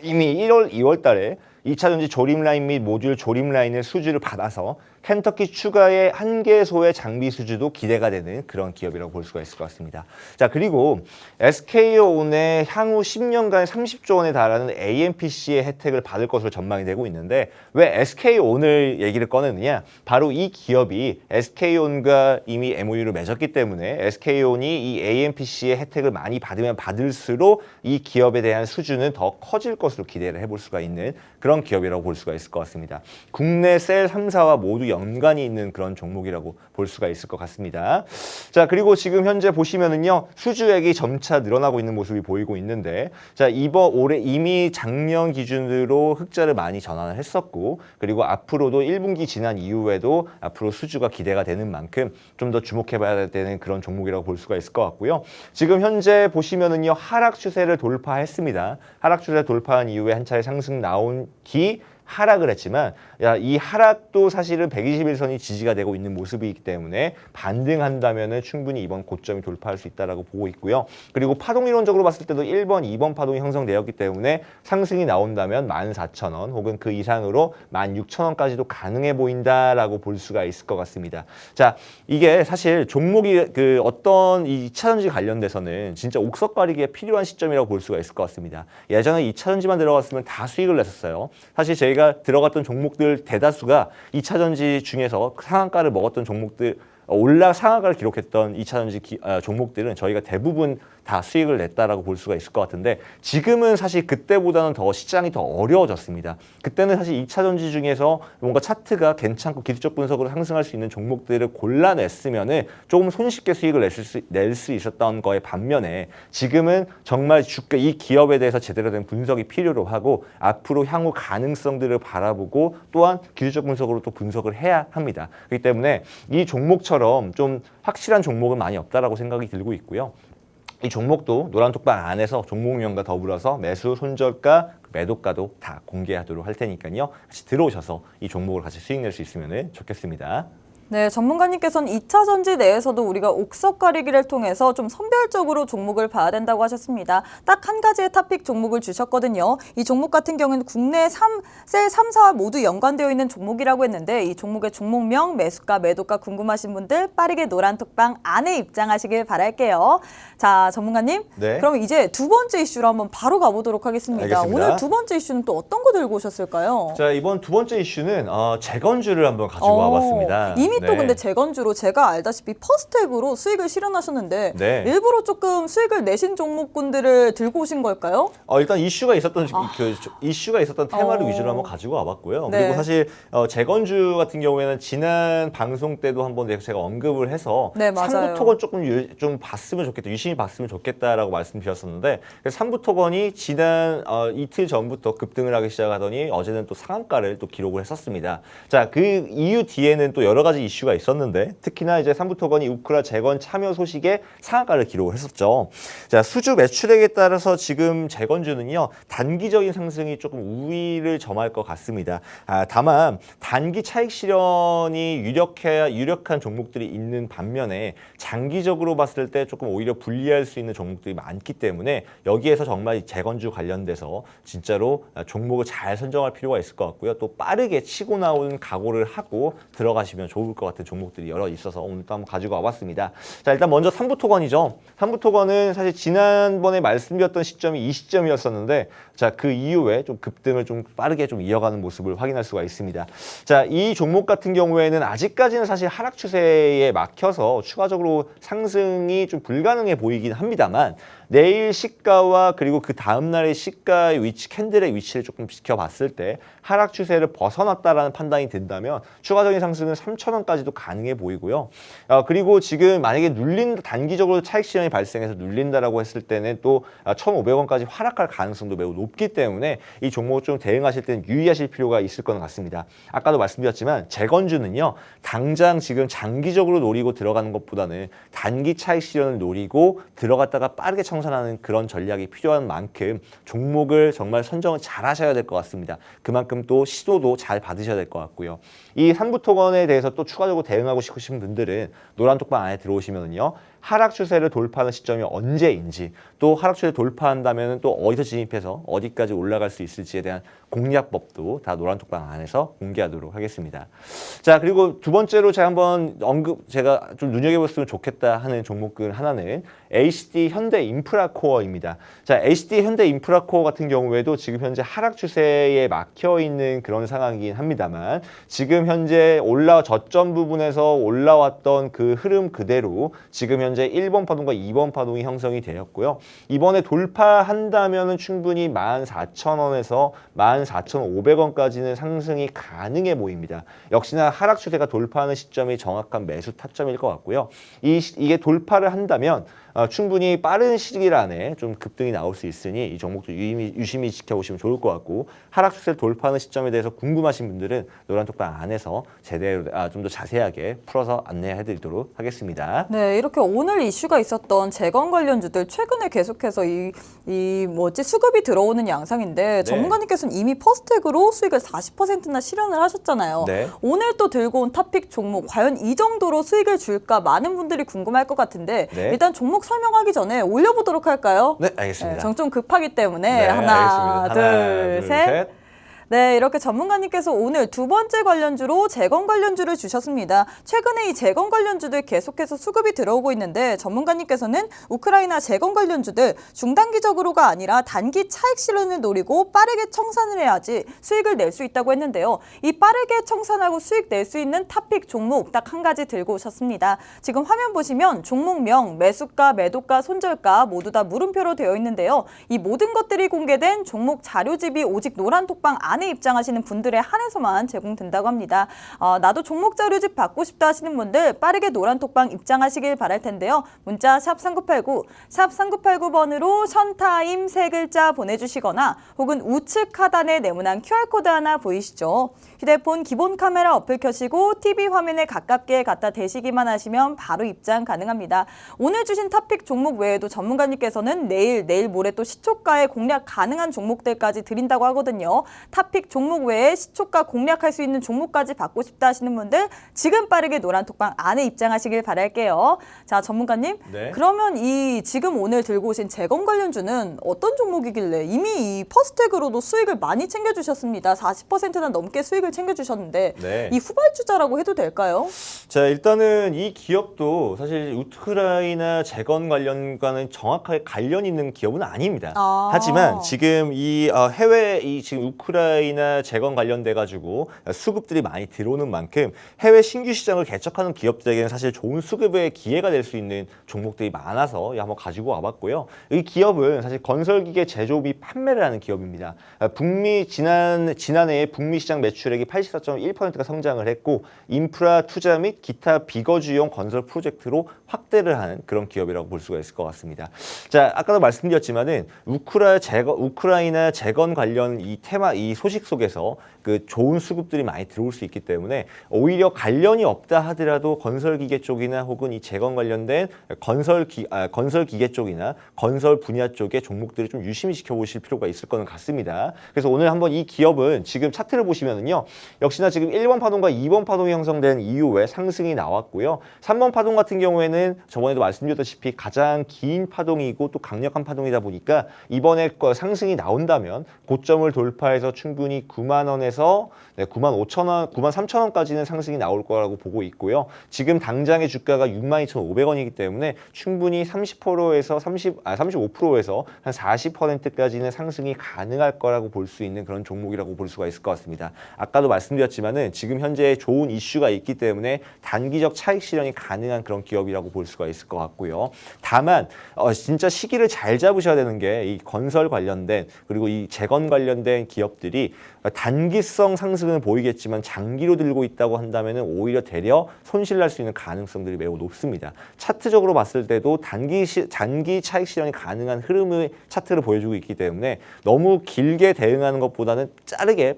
Speaker 2: 이미 1월, 2월 달에 2차 전지 조립 라인 및 모듈 조립 라인을 수주를 받아서 켄터키 추가의 한 개소의 장비 수주도 기대가 되는 그런 기업이라고 볼 수가 있을 것 같습니다. 자, 그리고 SK온의 향후 10년간 30조 원에 달하는 AMPC의 혜택을 받을 것으로 전망이 되고 있는데 왜 SK온을 얘기를 꺼내느냐? 바로 이 기업이 SK온과 이미 MOU를 맺었기 때문에 SK온이 이 AMPC의 혜택을 많이 받으면 받을수록 이 기업에 대한 수주는 더 커질 것으로 기대를 해볼 수가 있는 그런 기업이라고 볼 수가 있을 것 같습니다. 국내 셀 3사와 모두 연관이 있는 그런 종목이라고 볼 수가 있을 것 같습니다. 자, 그리고 지금 현재 보시면은요, 수주액이 점차 늘어나고 있는 모습이 보이고 있는데, 자, 이번 올해 이미 작년 기준으로 흑자를 많이 전환을 했었고, 그리고 앞으로도 1분기 지난 이후에도 앞으로 수주가 기대가 되는 만큼 좀 더 주목해봐야 되는 그런 종목이라고 볼 수가 있을 것 같고요. 지금 현재 보시면은요, 하락 추세를 돌파했습니다. 하락 추세 돌파한 이후에 한 차례 상승 나온 뒤 하락을 했지만 이 하락도 사실은 121선이 지지가 되고 있는 모습이기 때문에 반등한다면 충분히 이번 고점이 돌파할 수 있다고 보고 있고요. 그리고 파동 이론적으로 봤을 때도 1번, 2번 파동이 형성되었기 때문에 상승이 나온다면 14,000원 혹은 그 이상으로 16,000원까지도 가능해 보인다라고 볼 수가 있을 것 같습니다. 자, 이게 사실 종목이 어떤 이 2차 전지 관련돼서는 진짜 옥석 가리기에 필요한 시점이라고 볼 수가 있을 것 같습니다. 예전에 2차 전지만 들어갔으면 다 수익을 냈었어요. 사실 저희가 들어갔던 종목들 대다수가 2차 전지 중에서 상한가를 먹었던 종목들 상한가를 기록했던 2차 전지 종목들은 저희가 대부분 다 수익을 냈다라고 볼 수가 있을 것 같은데 지금은 사실 그때보다는 더 시장이 더 어려워졌습니다. 그때는 사실 2차 전지 중에서 뭔가 차트가 괜찮고 기술적 분석으로 상승할 수 있는 종목들을 골라냈으면은 조금 손쉽게 수익을 낼 수 있었던 거에 반면에 지금은 정말 이 기업에 대해서 제대로 된 분석이 필요로 하고 앞으로 향후 가능성들을 바라보고 또한 기술적 분석으로 또 분석을 해야 합니다. 그렇기 때문에 이 종목처럼 좀 확실한 종목은 많이 없다라고 생각이 들고 있고요. 이 종목도 노란톡방 안에서 종목명과 더불어서 매수, 손절가, 매도가도 다 공개하도록 할 테니까요. 같이 들어오셔서 이 종목을 같이 수익 낼 수 있으면 좋겠습니다.
Speaker 1: 네, 전문가님께서는 2차 전지 내에서도 우리가 옥석 가리기를 통해서 좀 선별적으로 종목을 봐야 된다고 하셨습니다. 딱 한 가지의 탑픽 종목을 주셨거든요. 이 종목 같은 경우는 국내 셀 3사와 모두 연관되어 있는 종목이라고 했는데 이 종목의 종목명, 매수가, 매도가 궁금하신 분들 빠르게 노란톡방 안에 입장하시길 바랄게요. 자, 전문가님.
Speaker 2: 네.
Speaker 1: 그럼 이제 두 번째 이슈로 한번 바로 가보도록 하겠습니다.
Speaker 2: 알겠습니다.
Speaker 1: 오늘 두 번째 이슈는 또 어떤 거 들고 오셨을까요?
Speaker 2: 자, 이번 두 번째 이슈는 재건주를 한번 가지고 와봤습니다.
Speaker 1: 이미 이미
Speaker 2: 네.
Speaker 1: 또 근데 재건주로 제가 알다시피 퍼스트액으로 수익을 실현하셨는데
Speaker 2: 네.
Speaker 1: 일부러 조금 수익을 내신 종목군들을 들고 오신 걸까요?
Speaker 2: 일단 이슈가 있었던 이슈가 있었던 테마를 위주로 한번 가지고 와봤고요.
Speaker 1: 네.
Speaker 2: 그리고 사실 재건주 같은 경우에는 지난 방송 때도 한번 제가 언급을 해서
Speaker 1: 네, 맞아요.
Speaker 2: 삼부토건 좀 봤으면 좋겠다, 유심히 봤으면 좋겠다라고 말씀드렸었는데 삼부토건이 지난 이틀 전부터 급등을 하기 시작하더니 어제는 또 상한가를 또 기록을 했었습니다. 자, 그 이후 뒤에는 또 여러 가지 이슈가 있었는데 특히나 이제 삼부토건이 우크라 재건 참여 소식에 상한가를 기록을 했었죠. 자, 수주 매출액에 따라서 지금 재건주는요 단기적인 상승이 조금 우위를 점할 것 같습니다. 다만 단기 차익 실현이 유력한 종목들이 있는 반면에 장기적으로 봤을 때 조금 오히려 불리할 수 있는 종목들이 많기 때문에 여기에서 정말 재건주 관련돼서 진짜로 종목을 잘 선정할 필요가 있을 것 같고요. 또 빠르게 치고 나오는 각오를 하고 들어가시면 좋을 것 같은 종목들이 여러 있어서 오늘 또 한번 가지고 와봤습니다. 자, 일단 먼저 삼부토건이죠. 삼부토건은 사실 지난번에 말씀드렸던 시점이 이 시점이었었는데 자, 그 이후에 좀 급등을 좀 빠르게 좀 이어가는 모습을 확인할 수가 있습니다. 자, 이 종목 같은 경우에는 아직까지는 사실 하락 추세에 막혀서 추가적으로 상승이 좀 불가능해 보이긴 합니다만 내일 시가와 그리고 그 다음 날의 시가의 위치, 캔들의 위치를 조금 지켜봤을 때 하락 추세를 벗어났다라는 판단이 든다면 추가적인 상승은 3,000원까지도 가능해 보이고요. 그리고 지금 만약에 단기적으로 차익 실현이 발생해서 눌린다라고 했을 때는 또 1,500원까지 하락할 가능성도 매우 높기 때문에 이 종목을 좀 대응하실 때는 유의하실 필요가 있을 것 같습니다. 아까도 말씀드렸지만 재건주는요 당장 지금 장기적으로 노리고 들어가는 것보다는 단기 차익 실현을 노리고 들어갔다가 빠르게 청산하는 그런 전략이 필요한 만큼 종목을 정말 선정을 잘 하셔야 될 것 같습니다. 그만큼 또 시도도 잘 받으셔야 될 것 같고요. 이 삼부토건에 대해서 또 추가적으로 대응하고 싶으신 분들은 노란톡방 안에 들어오시면요. 하락 추세를 돌파하는 시점이 언제인지 또 하락 추세를 돌파한다면 또 어디서 진입해서 어디까지 올라갈 수 있을지에 대한 공략법도 다 노란톡방 안에서 공개하도록 하겠습니다. 자, 그리고 두 번째로 제가 좀 눈여겨봤으면 좋겠다 하는 종목은 하나는 HD 현대 인프라코어입니다. 자, HD 현대 인프라코어 같은 경우에도 지금 현재 하락 추세에 막혀 있는 그런 상황이긴 합니다만 지금 현재 저점 부분에서 올라왔던 그 흐름 그대로 지금 현재 1번 파동과 2번 파동이 형성이 되었고요. 이번에 돌파한다면 충분히 14,000원에서 14,500원까지는 상승이 가능해 보입니다. 역시나 하락 추세가 돌파하는 시점이 정확한 매수 타점일 것 같고요. 이게 돌파를 한다면 충분히 빠른 시일 안에 좀 급등이 나올 수 있으니 이 종목도 유심히 지켜보시면 좋을 것 같고 하락 추세를 돌파하는 시점에 대해서 궁금하신 분들은 노란톡방 안에서 제대로 좀 더 자세하게 풀어서 안내해드리도록 하겠습니다.
Speaker 1: 네, 이렇게 오늘 이슈가 있었던 재건 관련주들 최근에 계속해서 수급이 들어오는 양상인데 전문가님께서는 이미 퍼스트액으로 수익을 40%나 실현을 하셨잖아요.
Speaker 2: 네.
Speaker 1: 오늘 또 들고 온 탑픽 종목 과연 이 정도로 수익을 줄까 많은 분들이 궁금할 것 같은데
Speaker 2: 네.
Speaker 1: 일단 종목 설명하기 전에 올려보도록 할까요?
Speaker 2: 네, 알겠습니다.
Speaker 1: 정 좀 급하기 때문에
Speaker 2: 네,
Speaker 1: 하나,
Speaker 2: 알겠습니다.
Speaker 1: 둘, 셋. 네, 이렇게 전문가님께서 오늘 두 번째 관련주로 재건 관련주를 주셨습니다. 최근에 이 재건 관련주들 계속해서 수급이 들어오고 있는데 전문가님께서는 우크라이나 재건 관련주들 중단기적으로가 아니라 단기 차익 실현을 노리고 빠르게 청산을 해야지 수익을 낼 수 있다고 했는데요. 이 빠르게 청산하고 수익 낼 수 있는 탑픽 종목 딱 한 가지 들고 오셨습니다. 지금 화면 보시면 종목명, 매수가, 매도가, 손절가 모두 다 물음표로 되어 있는데요. 이 모든 것들이 공개된 종목 자료집이 오직 노란톡방 안에 입장하시는 분들에 한해서만 제공된다고 합니다. 나도 종목 자료집 받고 싶다 하시는 분들 빠르게 노란톡방 입장하시길 바랄 텐데요. 문자 샵 3989, 샵 3989번으로 션타임 세 글자 보내주시거나 혹은 우측 하단에 네모난 QR코드 하나 보이시죠? 휴대폰 기본 카메라 어플 켜시고 TV 화면에 가깝게 갖다 대시기만 하시면 바로 입장 가능합니다. 오늘 주신 탑픽 종목 외에도 전문가님께서는 내일 모레 또 시초가에 공략 가능한 종목들까지 드린다고 하거든요. 탑픽 종목 외에 시초가 공략할 수 있는 종목까지 받고 싶다 하시는 분들 지금 빠르게 노란톡방 안에 입장하시길 바랄게요. 자, 전문가님.
Speaker 2: 네.
Speaker 1: 그러면 지금 오늘 들고 오신 재건 관련주는 어떤 종목이길래 이미 이 퍼스트액으로도 수익을 많이 챙겨주셨습니다. 40%나 넘게 수익을 챙겨주셨는데
Speaker 2: 네.
Speaker 1: 이 후발주자라고 해도 될까요?
Speaker 2: 자, 일단은 이 기업도 사실 우크라이나 재건 관련과는 정확하게 관련 있는 기업은 아닙니다. 하지만 지금 지금 우크라이나 재건 관련돼 가지고 수급들이 많이 들어오는 만큼 해외 신규 시장을 개척하는 기업들에게는 사실 좋은 수급의 기회가 될 수 있는 종목들이 많아서 한번 가지고 와봤고요. 이 기업은 사실 건설기계 제조 및 판매를 하는 기업입니다. 지난해에 북미 시장 매출액이 84.1%가 성장을 했고 인프라 투자 및 기타 비거주용 건설 프로젝트로 확대를 하는 그런 기업이라고 볼 수가 있을 것 같습니다. 자, 아까도 말씀드렸지만은 우크라이나 재건 관련 이 소식 속에서 그 좋은 수급들이 많이 들어올 수 있기 때문에 오히려 관련이 없다 하더라도 건설기계 쪽이나 혹은 이 재건 관련된 건설기계 쪽이나 건설 분야 쪽의 종목들을 좀 유심히 지켜보실 필요가 있을 거는 같습니다. 그래서 오늘 한번 이 기업은 지금 차트를 보시면은요, 역시나 지금 1번 파동과 2번 파동이 형성된 이후에 상승이 나왔고요. 3번 파동 같은 경우에는 저번에도 말씀드렸다시피 가장 긴 파동이고 또 강력한 파동이다 보니까 이번에 상승이 나온다면 고점을 돌파해서 충분히 9만 원에서 9만 5천 원, 9만 3천 원까지는 상승이 나올 거라고 보고 있고요. 지금 당장의 주가가 62,500원이기 때문에 충분히 30%에서 35%에서 한 40%까지는 상승이 가능할 거라고 볼 수 있는 그런 종목이라고 볼 수가 있을 것 같습니다. 아까도 말씀드렸지만은 지금 현재 좋은 이슈가 있기 때문에 단기적 차익 실현이 가능한 그런 기업이라고 볼 수가 있을 것 같고요. 다만 진짜 시기를 잘 잡으셔야 되는 게 이 건설 관련된 그리고 이 재건 관련된 기업들이 단기성 상승은 보이겠지만 장기로 들고 있다고 한다면 오히려 되려 손실 날 수 있는 가능성들이 매우 높습니다. 차트적으로 봤을 때도 단기 차익 실현이 가능한 흐름의 차트를 보여주고 있기 때문에 너무 길게 대응하는 것보다는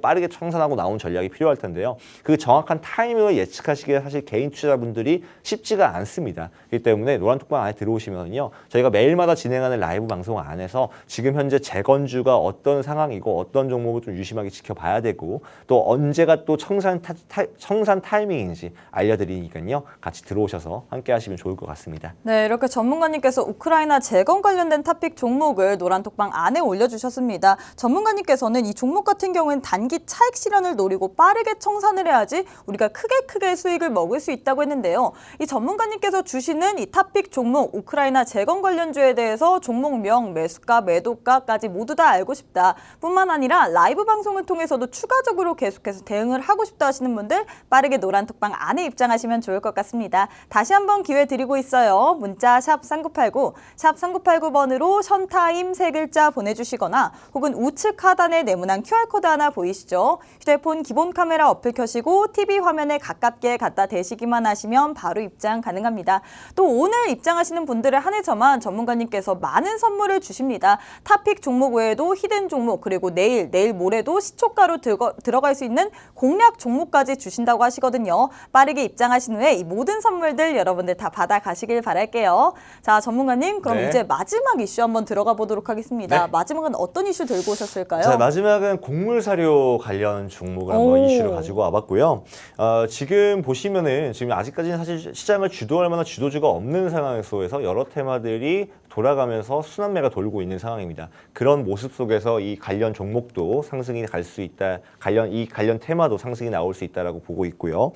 Speaker 2: 빠르게 청산하고 나온 전략이 필요할 텐데요. 그 정확한 타이밍을 예측하시기에 사실 개인 투자자분들이 쉽지가 않습니다. 그렇기 때문에 노란톡방 안에 들어오시면요, 저희가 매일마다 진행하는 라이브 방송 안에서 지금 현재 재건주가 어떤 상황이고 어떤 종목을 좀 유심하게 지켜봐야 되고 또 언제가 또 청산 타이밍인지 알려드리니까요. 같이 들어오셔서 함께 하시면 좋을 것 같습니다.
Speaker 1: 네, 이렇게 전문가님께서 우크라이나 재건 관련된 토픽 종목을 노란톡방 안에 올려주셨습니다. 전문가님께서는 이 종목 같은 경우에는 단기 차익 실현을 노리고 빠르게 청산을 해야지 우리가 크게 수익을 먹을 수 있다고 했는데요. 이 전문가님께서 주시는 이 토픽 종목 우크라이나 재건 관련주에 대해서 종목명, 매수가, 매도가까지 모두 다 알고 싶다. 뿐만 아니라 라이브 방송을 통해서도 추가적으로 계속해서 대응을 하고 싶다 하시는 분들 빠르게 노란톡방 안에 입장하시면 좋을 것 같습니다. 다시 한번 기회 드리고 있어요. 문자 샵 3989, 샵 3989번으로 션타임 세 글자 보내주시거나 혹은 우측 하단에 네모난 QR코드 하나 보이시죠? 휴대폰 기본 카메라 어플 켜시고 TV 화면에 가깝게 갖다 대시기만 하시면 바로 입장 가능합니다. 또 오늘 입장하시는 분들에 한해서만 전문가님께서 많은 선물을 주십니다. 탑픽 종목 외에도 히든 종목 그리고 내일 모레도 시초가로 들어갈 수 있는 공략 종목까지 주신다고 하시거든요. 빠르게 입장하신 후에 이 모든 선물들 여러분들 다 받아가시길 바랄게요. 자, 전문가님 그럼
Speaker 2: 네.
Speaker 1: 이제 마지막 이슈 한번 들어가 보도록 하겠습니다.
Speaker 2: 네.
Speaker 1: 마지막은 어떤 이슈 들고 오셨을까요?
Speaker 2: 자, 마지막은 곡물 사료 관련 종목을 한번 이슈를 가지고 와봤고요. 지금 보시면은 지금 아직까지는 사실 시장을 주도할 만한 주도주가 없는 상황 속에서 여러 테마들이 돌아가면서 순환매가 돌고 있는 상황입니다. 그런 모습 속에서 이 관련 종목도 상승이 갈 수 있다. 관련 테마도 상승이 나올 수 있다라고 보고 있고요.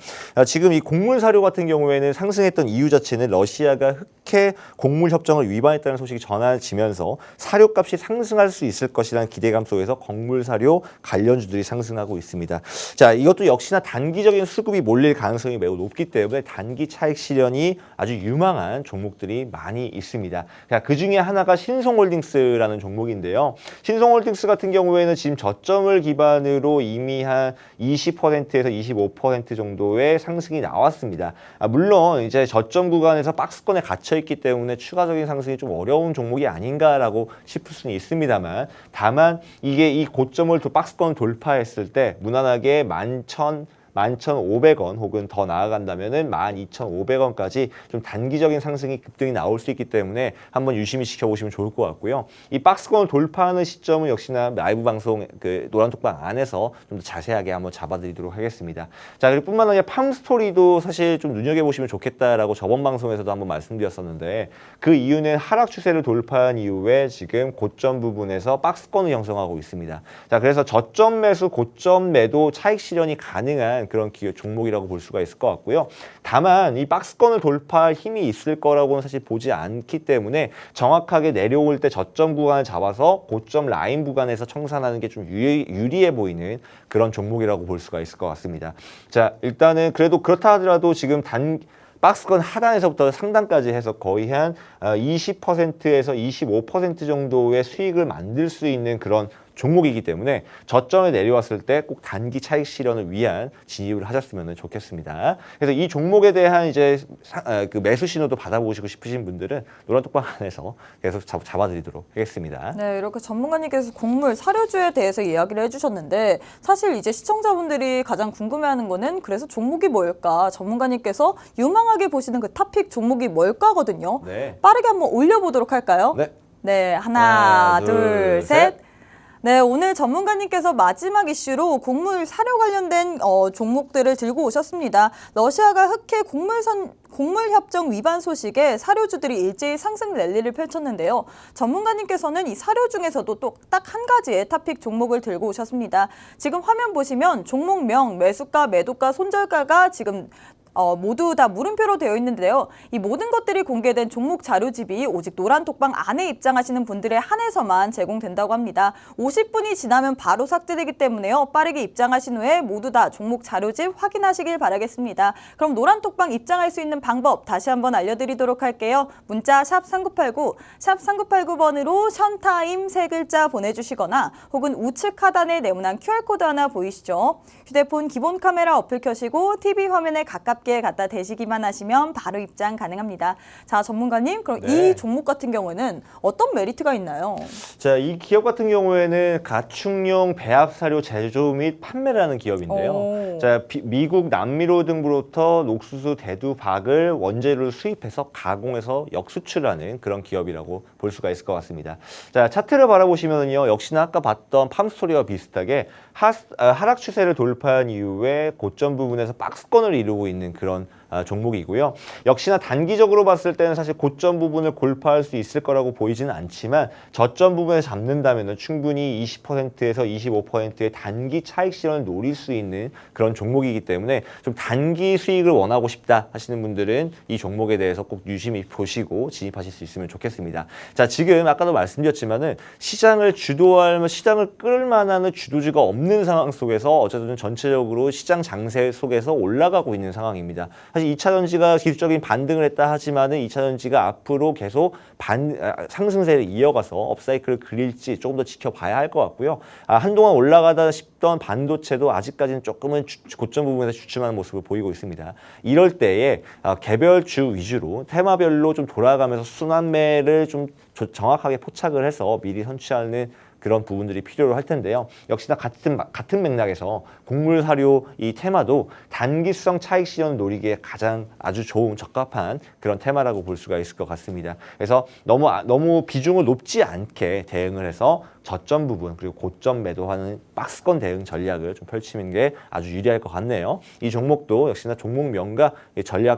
Speaker 2: 지금 이 곡물 사료 같은 경우에는 상승했던 이유 자체는 러시아가 흑해 곡물 협정을 위반했다는 소식이 전해지면서 사료값이 상승할 수 있을 것이라는 기대감 속에서 곡물 사료 관련주들이 상승하고 있습니다. 자, 이것도 역시나 단기적인 수급이 몰릴 가능성이 매우 높기 때문에 단기 차익 실현이 아주 유망한 종목들이 많이 있습니다. 그 중에 하나가 신송홀딩스라는 종목인데요. 신송홀딩스 같은 경우에는 지금 저점을 기반으로 이미 한 20%에서 25% 정도의 상승이 나왔습니다. 물론 이제 저점 구간에서 박스권에 갇혀 있기 때문에 추가적인 상승이 좀 어려운 종목이 아닌가라고 싶을 수는 있습니다만, 다만 이게 이 고점을 박스권을 돌파했을 때 무난하게 11,500원 혹은 더 나아간다면은 12,500원까지 좀 단기적인 상승이 급등이 나올 수 있기 때문에 한번 유심히 지켜보시면 좋을 것 같고요. 이 박스권을 돌파하는 시점은 역시나 라이브 방송 노란톡방 안에서 좀 더 자세하게 한번 잡아드리도록 하겠습니다. 자, 그리고 뿐만 아니라 팜스토리도 사실 좀 눈여겨보시면 좋겠다라고 저번 방송에서도 한번 말씀드렸었는데, 그 이유는 하락 추세를 돌파한 이후에 지금 고점 부분에서 박스권을 형성하고 있습니다. 자, 그래서 저점 매수, 고점 매도 차익 실현이 가능한 위한 그런 종목이라고 볼 수가 있을 것 같고요. 다만 이 박스권을 돌파할 힘이 있을 거라고는 사실 보지 않기 때문에 정확하게 내려올 때 저점 구간을 잡아서 고점 라인 구간에서 청산하는 게 좀 유리해 보이는 그런 종목이라고 볼 수가 있을 것 같습니다. 자, 일단은 그래도 그렇다 하더라도 지금 박스권 하단에서부터 상단까지 해서 거의 한 20%에서 25% 정도의 수익을 만들 수 있는 그런 종목이기 때문에 저점에 내려왔을 때 꼭 단기 차익 실현을 위한 진입을 하셨으면 좋겠습니다. 그래서 이 종목에 대한 이제 그 매수 신호도 받아보시고 싶으신 분들은 노란톡방 안에서 계속 잡아드리도록 하겠습니다.
Speaker 1: 네, 이렇게 전문가님께서 곡물, 사료주에 대해서 이야기를 해주셨는데 사실 이제 시청자분들이 가장 궁금해하는 거는 그래서 종목이 뭘까? 전문가님께서 유망하게 보시는 그 탑픽 종목이 뭘까거든요.
Speaker 2: 네.
Speaker 1: 빠르게 한번 올려보도록 할까요?
Speaker 2: 네.
Speaker 1: 네, 하나,
Speaker 2: 하나,
Speaker 1: 둘,
Speaker 2: 둘,
Speaker 1: 셋. 네, 오늘 전문가님께서 마지막 이슈로 곡물 사료 관련된 종목들을 들고 오셨습니다. 러시아가 흑해 곡물협정 위반 소식에 사료주들이 일제히 상승 랠리를 펼쳤는데요. 전문가님께서는 이 사료 중에서도 또 딱 한 가지의 탑픽 종목을 들고 오셨습니다. 지금 화면 보시면 종목명, 매수가, 매도가, 손절가가 지금 모두 다 물음표로 되어 있는데요. 이 모든 것들이 공개된 종목 자료집이 오직 노란톡방 안에 입장하시는 분들에 한해서만 제공된다고 합니다. 50분이 지나면 바로 삭제되기 때문에요. 빠르게 입장하신 후에 모두 다 종목 자료집 확인하시길 바라겠습니다. 그럼 노란톡방 입장할 수 있는 방법 다시 한번 알려드리도록 할게요. 문자 샵 3989, 샵 3989번으로 션타임 세 글자 보내주시거나 혹은 우측 하단에 네모난 QR코드 하나 보이시죠? 휴대폰 기본 카메라 어플 켜시고 TV 화면에 가깝게 갖다 대시기만 하시면 바로 입장 가능합니다. 자, 전문가님, 그럼
Speaker 2: 네.
Speaker 1: 이 종목 같은 경우는 어떤 메리트가 있나요?
Speaker 2: 자, 이 기업 같은 경우에는 가축용 배합 사료 제조 및 판매를 하는 기업인데요.
Speaker 1: 오.
Speaker 2: 자, 미국 남미로 등부로부터 옥수수, 대두, 박을 원재료를 수입해서 가공해서 역수출하는 그런 기업이라고 볼 수가 있을 것 같습니다. 자, 차트를 바라보시면요, 역시나 아까 봤던 팜스토리와 비슷하게 하락 추세를 돌파한 이후에 고점 부분에서 박스권을 이루고 있는 그런 종목이고요. 역시나 단기적으로 봤을 때는 사실 고점 부분을 돌파할 수 있을 거라고 보이지는 않지만 저점 부분에 잡는다면 충분히 20%에서 25%의 단기 차익 실현을 노릴 수 있는 그런 종목이기 때문에 좀 단기 수익을 원하고 싶다 하시는 분들은 이 종목에 대해서 꼭 유심히 보시고 진입하실 수 있으면 좋겠습니다. 자, 지금 아까도 말씀드렸지만은 시장을 주도할, 시장을 끌 만한 주도주가 없는 상황 속에서 어쨌든 전체적으로 시장 장세 속에서 올라가고 있는 상황입니다. 사실 2차전지가 기술적인 반등을 했다 하지만은 2차전지가 앞으로 계속 상승세를 이어가서 업사이클을 그릴지 조금 더 지켜봐야 할 것 같고요. 한동안 올라가다 싶던 반도체도 아직까지는 조금은 고점 부분에서 주춤하는 모습을 보이고 있습니다. 이럴 때에 개별주 위주로 테마별로 좀 돌아가면서 순환매를 좀 정확하게 포착을 해서 미리 선취하는 그런 부분들이 필요로 할 텐데요. 역시나 같은 맥락에서 곡물 사료 이 테마도 단기성 차익 실현을 노리기에 가장 아주 좋은 적합한 그런 테마라고 볼 수가 있을 것 같습니다. 그래서 너무 비중을 높지 않게 대응을 해서 저점 부분 그리고 고점 매도하는 박스권 대응 전략을 좀 펼치는 게 아주 유리할 것 같네요. 이 종목도 역시나 종목명과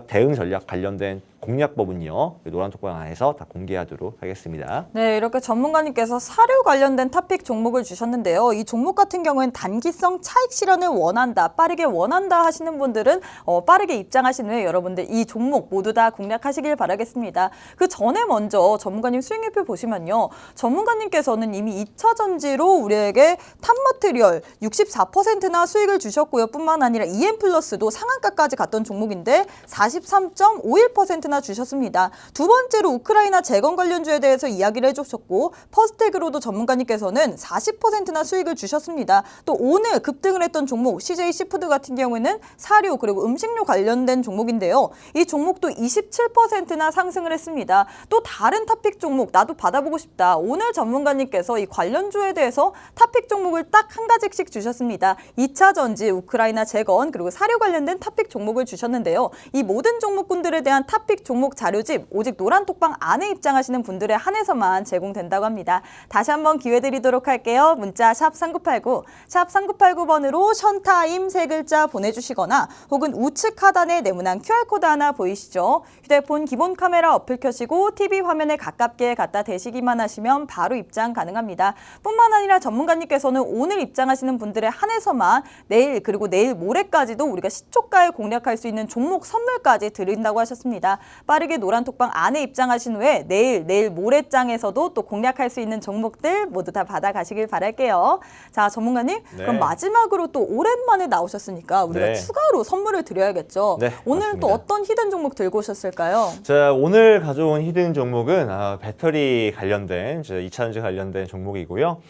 Speaker 2: 대응 전략 관련된 공략법은요, 노란톡방 안에서 다 공개하도록 하겠습니다.
Speaker 1: 네, 이렇게 전문가님께서 사료 관련된 탑픽 종목을 주셨는데요. 이 종목 같은 경우에는 단기성 차익 실현을 원한다, 빠르게 원한다 하시는 분들은 빠르게 입장하신 후에 여러분들 이 종목 모두 다 공략하시길 바라겠습니다. 그 전에 먼저 전문가님 수익률표 보시면요. 전문가님께서는 이미 2차 전지로 우리에게 탑머티리얼 64%나 수익을 주셨고요. 뿐만 아니라 EM플러스도 상한가까지 갔던 종목인데 43.51%나 주셨습니다. 두 번째로 우크라이나 재건 관련주에 대해서 이야기를 해주셨고 퍼스텍으로도 전문가님께서는 40%나 수익을 주셨습니다. 또 오늘 급등을 했던 종목 CJ 시푸드 같은 경우에는 사료 그리고 음식료 관련된 종목인데요. 이 종목도 27%나 상승을 했습니다. 또 다른 탑픽 종목 나도 받아보고 싶다. 오늘 전문가님께서 이 관련주에 대해서 탑픽 종목을 딱 한 가지씩 주셨습니다. 2차 전지, 우크라이나 재건 그리고 사료 관련된 탑픽 종목을 주셨는데요. 이 모든 종목군들에 대한 탑픽 종목 자료집 오직 노란톡방 안에 입장하시는 분들에 한해서만 제공된다고 합니다. 다시 한번 기회 드리도록 할게요. 문자 샵 3989, 샵 3989번으로 션타임 세 글자 보내주시거나 혹은 우측 하단에 네모난 QR코드 하나 보이시죠? 휴대폰 기본 카메라 어플 켜시고 TV 화면에 가깝게 갖다 대시기만 하시면 바로 입장 가능합니다. 뿐만 아니라 전문가님께서는 오늘 입장하시는 분들에 한해서만 내일 그리고 내일 모레까지도 우리가 시초가에 공략할 수 있는 종목 선물까지 드린다고 하셨습니다. 빠르게 노란톡방 안에 입장하신 후에 내일 모레장에서도 또 공략할 수 있는 종목들 모두 다 받아가시길 바랄게요. 자, 전문가님,
Speaker 2: 네.
Speaker 1: 그럼 마지막으로 또 오랜만에 나오셨으니까 우리가
Speaker 2: 네.
Speaker 1: 추가로 선물을 드려야겠죠.
Speaker 2: 네,
Speaker 1: 오늘은 또
Speaker 2: 맞습니다.
Speaker 1: 어떤 히든 종목 들고 오셨을까요?
Speaker 2: 자, 오늘 가져온 히든 종목은 배터리 관련된, 2차전지 관련된 종목이고요.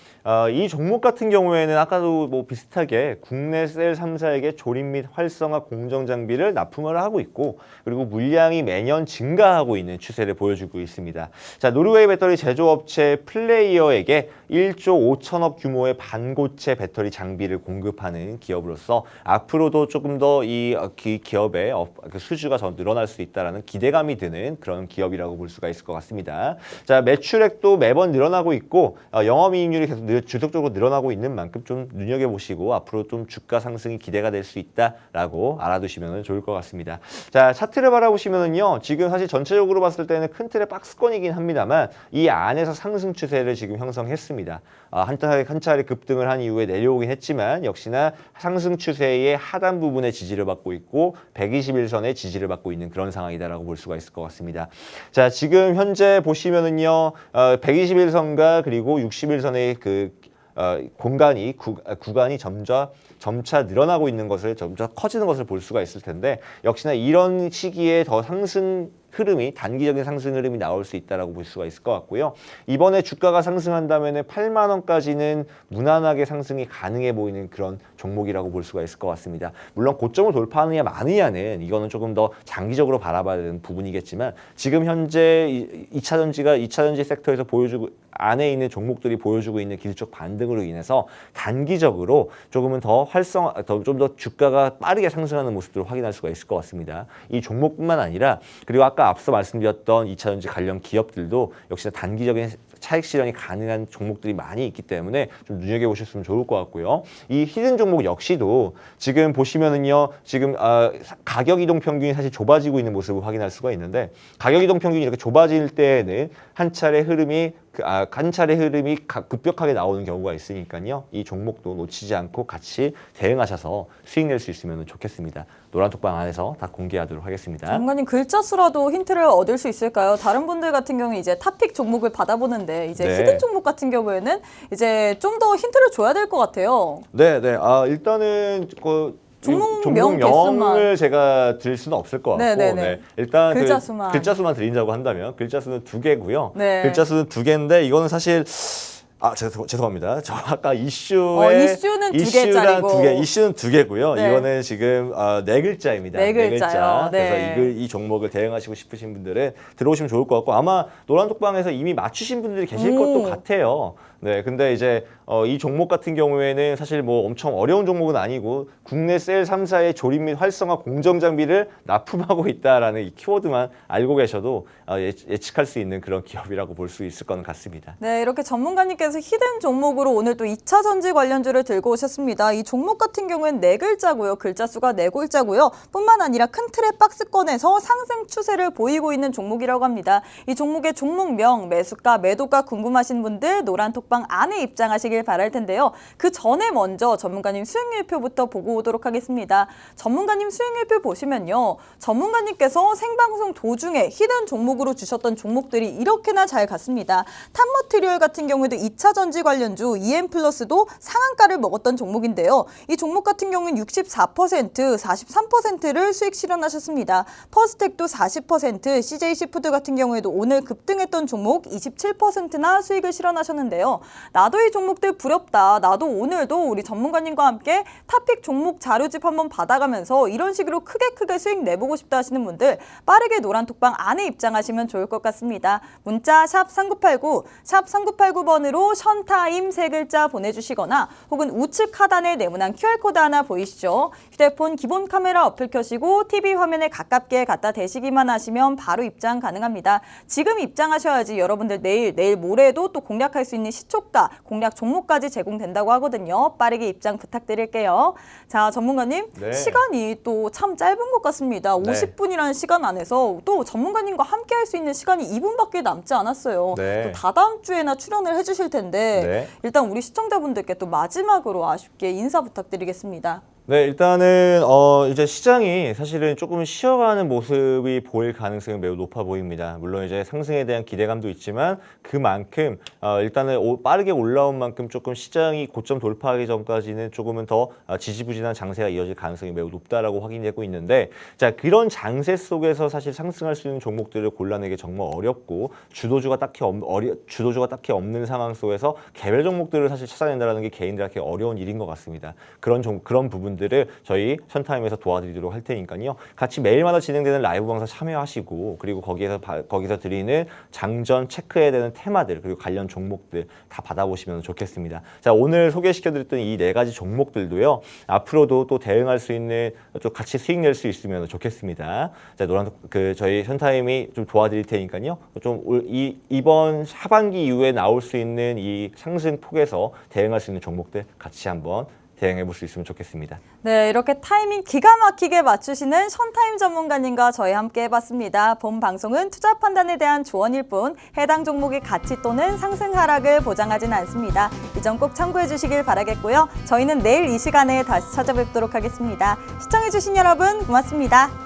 Speaker 2: 이 종목 같은 경우에는 아까도 뭐 비슷하게 국내 셀 3사에게 조립 및 활성화 공정 장비를 납품을 하고 있고, 그리고 물량이 매년 증가하고 있는 추세를 보여주고 있습니다. 자, 노르웨이 배터리 제조업체 플레이어에게 1조 5천억 규모의 반고체 배터리 장비를 공급하는 기업으로서 앞으로도 조금 더 이 기업의 수주가 더 늘어날 수 있다는 기대감이 드는 그런 기업이라고 볼 수가 있을 것 같습니다. 자, 매출액도 매번 늘어나고 있고 영업이익률이 계속 지속적으로 늘어나고 있는 만큼 좀 눈여겨보시고 앞으로 좀 주가 상승이 기대가 될 수 있다라고 알아두시면 좋을 것 같습니다. 자, 차트를 바라보시면은요, 지금 사실 전체적으로 봤을 때는 큰 틀의 박스권이긴 합니다만 이 안에서 상승 추세를 지금 형성했습니다. 한 차례 급등을 한 이후에 내려오긴 했지만 역시나 상승 추세의 하단 부분에 지지를 받고 있고 121선의 지지를 받고 있는 그런 상황이다라고 볼 수가 있을 것 같습니다. 자, 지금 현재 보시면은요, 121선과 그리고 61선의 구간이 점차 늘어나고 있는 것을 점차 커지는 것을 볼 수가 있을 텐데 역시나 이런 시기에 더 단기적인 상승 흐름이 나올 수 있다라고 볼 수가 있을 것 같고요. 이번에 주가가 상승한다면 8만 원까지는 무난하게 상승이 가능해 보이는 그런 종목이라고 볼 수가 있을 것 같습니다. 물론 고점을 돌파하느냐 마느냐는 이거는 조금 더 장기적으로 바라봐야 되는 부분이겠지만 지금 현재 2차전지 섹터에서 안에 있는 종목들이 보여주고 있는 기술적 반등으로 인해서 단기적으로 조금은 좀 더 주가가 빠르게 상승하는 모습들을 확인할 수가 있을 것 같습니다. 이 종목뿐만 아니라 그리고 아까 앞서 말씀드렸던 2차전지 관련 기업들도 역시나 단기적인 차익 실현이 가능한 종목들이 많이 있기 때문에 좀 눈여겨보셨으면 좋을 것 같고요. 이 히든 종목 역시도 지금 보시면은요, 지금 가격 이동 평균이 사실 좁아지고 있는 모습을 확인할 수가 있는데 가격 이동 평균이 이렇게 좁아질 때에는 한 차례 흐름이 급격하게 나오는 경우가 있으니까요. 이 종목도 놓치지 않고 같이 대응하셔서 수익 낼 수 있으면 좋겠습니다. 노란톡방 안에서 다 공개하도록 하겠습니다.
Speaker 1: 전문가님, 글자 수라도 힌트를 얻을 수 있을까요? 다른 분들 같은 경우에 이제 탑픽 종목을 받아보는데 이제
Speaker 2: 네.
Speaker 1: 히든 종목 같은 경우에는 이제 좀 더 힌트를 줘야 될 것 같아요.
Speaker 2: 네. 일단은
Speaker 1: 종목명
Speaker 2: 종목명을 제가 드릴 수는 없을 것 같고,
Speaker 1: 네네네.
Speaker 2: 일단
Speaker 1: 글자 수만.
Speaker 2: 글자 수만 드린다고 한다면 글자 수는 2개고요.
Speaker 1: 네.
Speaker 2: 글자 수는 2개인데 이거는 사실 죄송합니다. 저 아까 이슈에
Speaker 1: 이슈는 2개짜리고
Speaker 2: 이슈는 2개고요.
Speaker 1: 네.
Speaker 2: 이거는 지금 4글자입니다.
Speaker 1: 네 글자요.
Speaker 2: 그래서
Speaker 1: 네.
Speaker 2: 이 종목을 대응하시고 싶으신 분들은 들어오시면 좋을 것 같고 아마 노란톡방에서 이미 맞추신 분들이 계실 것도 같아요. 네, 근데 이제 이 종목 같은 경우에는 사실 뭐 엄청 어려운 종목은 아니고 국내 셀 3사의 조립 및 활성화 공정 장비를 납품하고 있다라는 이 키워드만 알고 계셔도 예측할 수 있는 그런 기업이라고 볼 수 있을 것 같습니다.
Speaker 1: 네, 이렇게 전문가님께서 히든 종목으로 오늘 또 2차 전지 관련주를 들고 오셨습니다. 이 종목 같은 경우에는 4글자고요. 글자 수가 4글자고요. 뿐만 아니라 큰 틀의 박스권에서 상승 추세를 보이고 있는 종목이라고 합니다. 이 종목의 종목명, 매수가, 매도가 궁금하신 분들 노란톡방 안에 입장하시길 바랄 텐데요. 그 전에 먼저 전문가님 수익률표부터 보고 오도록 하겠습니다. 전문가님 수익률표 보시면요. 전문가님께서 생방송 도중에 히든 종목으로 주셨던 종목들이 이렇게나 잘 갔습니다. 탑머티리얼 같은 경우에도 2차 전지 관련주 EM플러스도 상한가를 먹었던 종목인데요. 이 종목 같은 경우는 64%, 43%를 수익 실현하셨습니다. 퍼스텍도 40%, CJC푸드 같은 경우에도 오늘 급등했던 종목 27%나 수익을 실현하셨는데요. 나도 이 종목들 부럽다. 나도 오늘도 우리 전문가님과 함께 탑픽 종목 자료집 한번 받아가면서 이런 식으로 크게 수익 내보고 싶다 하시는 분들 빠르게 노란톡방 안에 입장하시면 좋을 것 같습니다. 문자 샵 3989, 샵 3989번으로 션타임 3글자 보내주시거나 혹은 우측 하단에 네모난 QR코드 하나 보이시죠? 휴대폰 기본 카메라 어플 켜시고 TV 화면에 가깝게 갖다 대시기만 하시면 바로 입장 가능합니다. 지금 입장하셔야지 여러분들 내일 모레도 또 공략할 수 있는 시초가, 공략 종목까지 제공된다고 하거든요. 빠르게 입장 부탁드릴게요. 자, 전문가님,
Speaker 2: 네.
Speaker 1: 시간이 또 참 짧은 것 같습니다.
Speaker 2: 네.
Speaker 1: 50분이라는 시간 안에서 또 전문가님과 함께 할 수 있는 시간이 2분밖에 남지 않았어요.
Speaker 2: 네.
Speaker 1: 또 다다음 주에나 출연을 해주실 텐데
Speaker 2: 네.
Speaker 1: 일단 우리 시청자분들께 또 마지막으로 아쉽게 인사 부탁드리겠습니다.
Speaker 2: 네, 일단은 이제 시장이 사실은 조금 쉬어가는 모습이 보일 가능성이 매우 높아 보입니다. 물론 이제 상승에 대한 기대감도 있지만 그만큼 일단은 빠르게 올라온 만큼 조금 시장이 고점 돌파하기 전까지는 조금은 더 지지부진한 장세가 이어질 가능성이 매우 높다라고 확인되고 있는데, 자, 그런 장세 속에서 사실 상승할 수 있는 종목들을 골라내기 정말 어렵고 주도주가 딱히 없는 상황 속에서 개별 종목들을 사실 찾아낸다는 게 개인들한테 어려운 일인 것 같습니다. 그런 부분들을 저희 션타임에서 도와드리도록 할 테니까요. 같이 매일마다 진행되는 라이브 방송 참여하시고, 그리고 거기서 드리는 장전 체크해야 되는 테마들, 그리고 관련 종목들 다 받아보시면 좋겠습니다. 자, 오늘 소개시켜드렸던 이 4가지 종목들도요, 앞으로도 또 대응할 수 있는, 또 같이 수익 낼 수 있으면 좋겠습니다. 자, 저희 션타임이 좀 도와드릴 테니까요. 좀 이번 하반기 이후에 나올 수 있는 이 상승 폭에서 대응할 수 있는 종목들 같이 한번 대응해 볼 수 있으면 좋겠습니다.
Speaker 1: 네, 이렇게 타이밍 기가 막히게 맞추시는 션타임 전문가님과 저희 함께 해봤습니다. 본 방송은 투자 판단에 대한 조언일 뿐 해당 종목의 가치 또는 상승 하락을 보장하진 않습니다. 이 점 꼭 참고해 주시길 바라겠고요. 저희는 내일 이 시간에 다시 찾아뵙도록 하겠습니다. 시청해 주신 여러분 고맙습니다.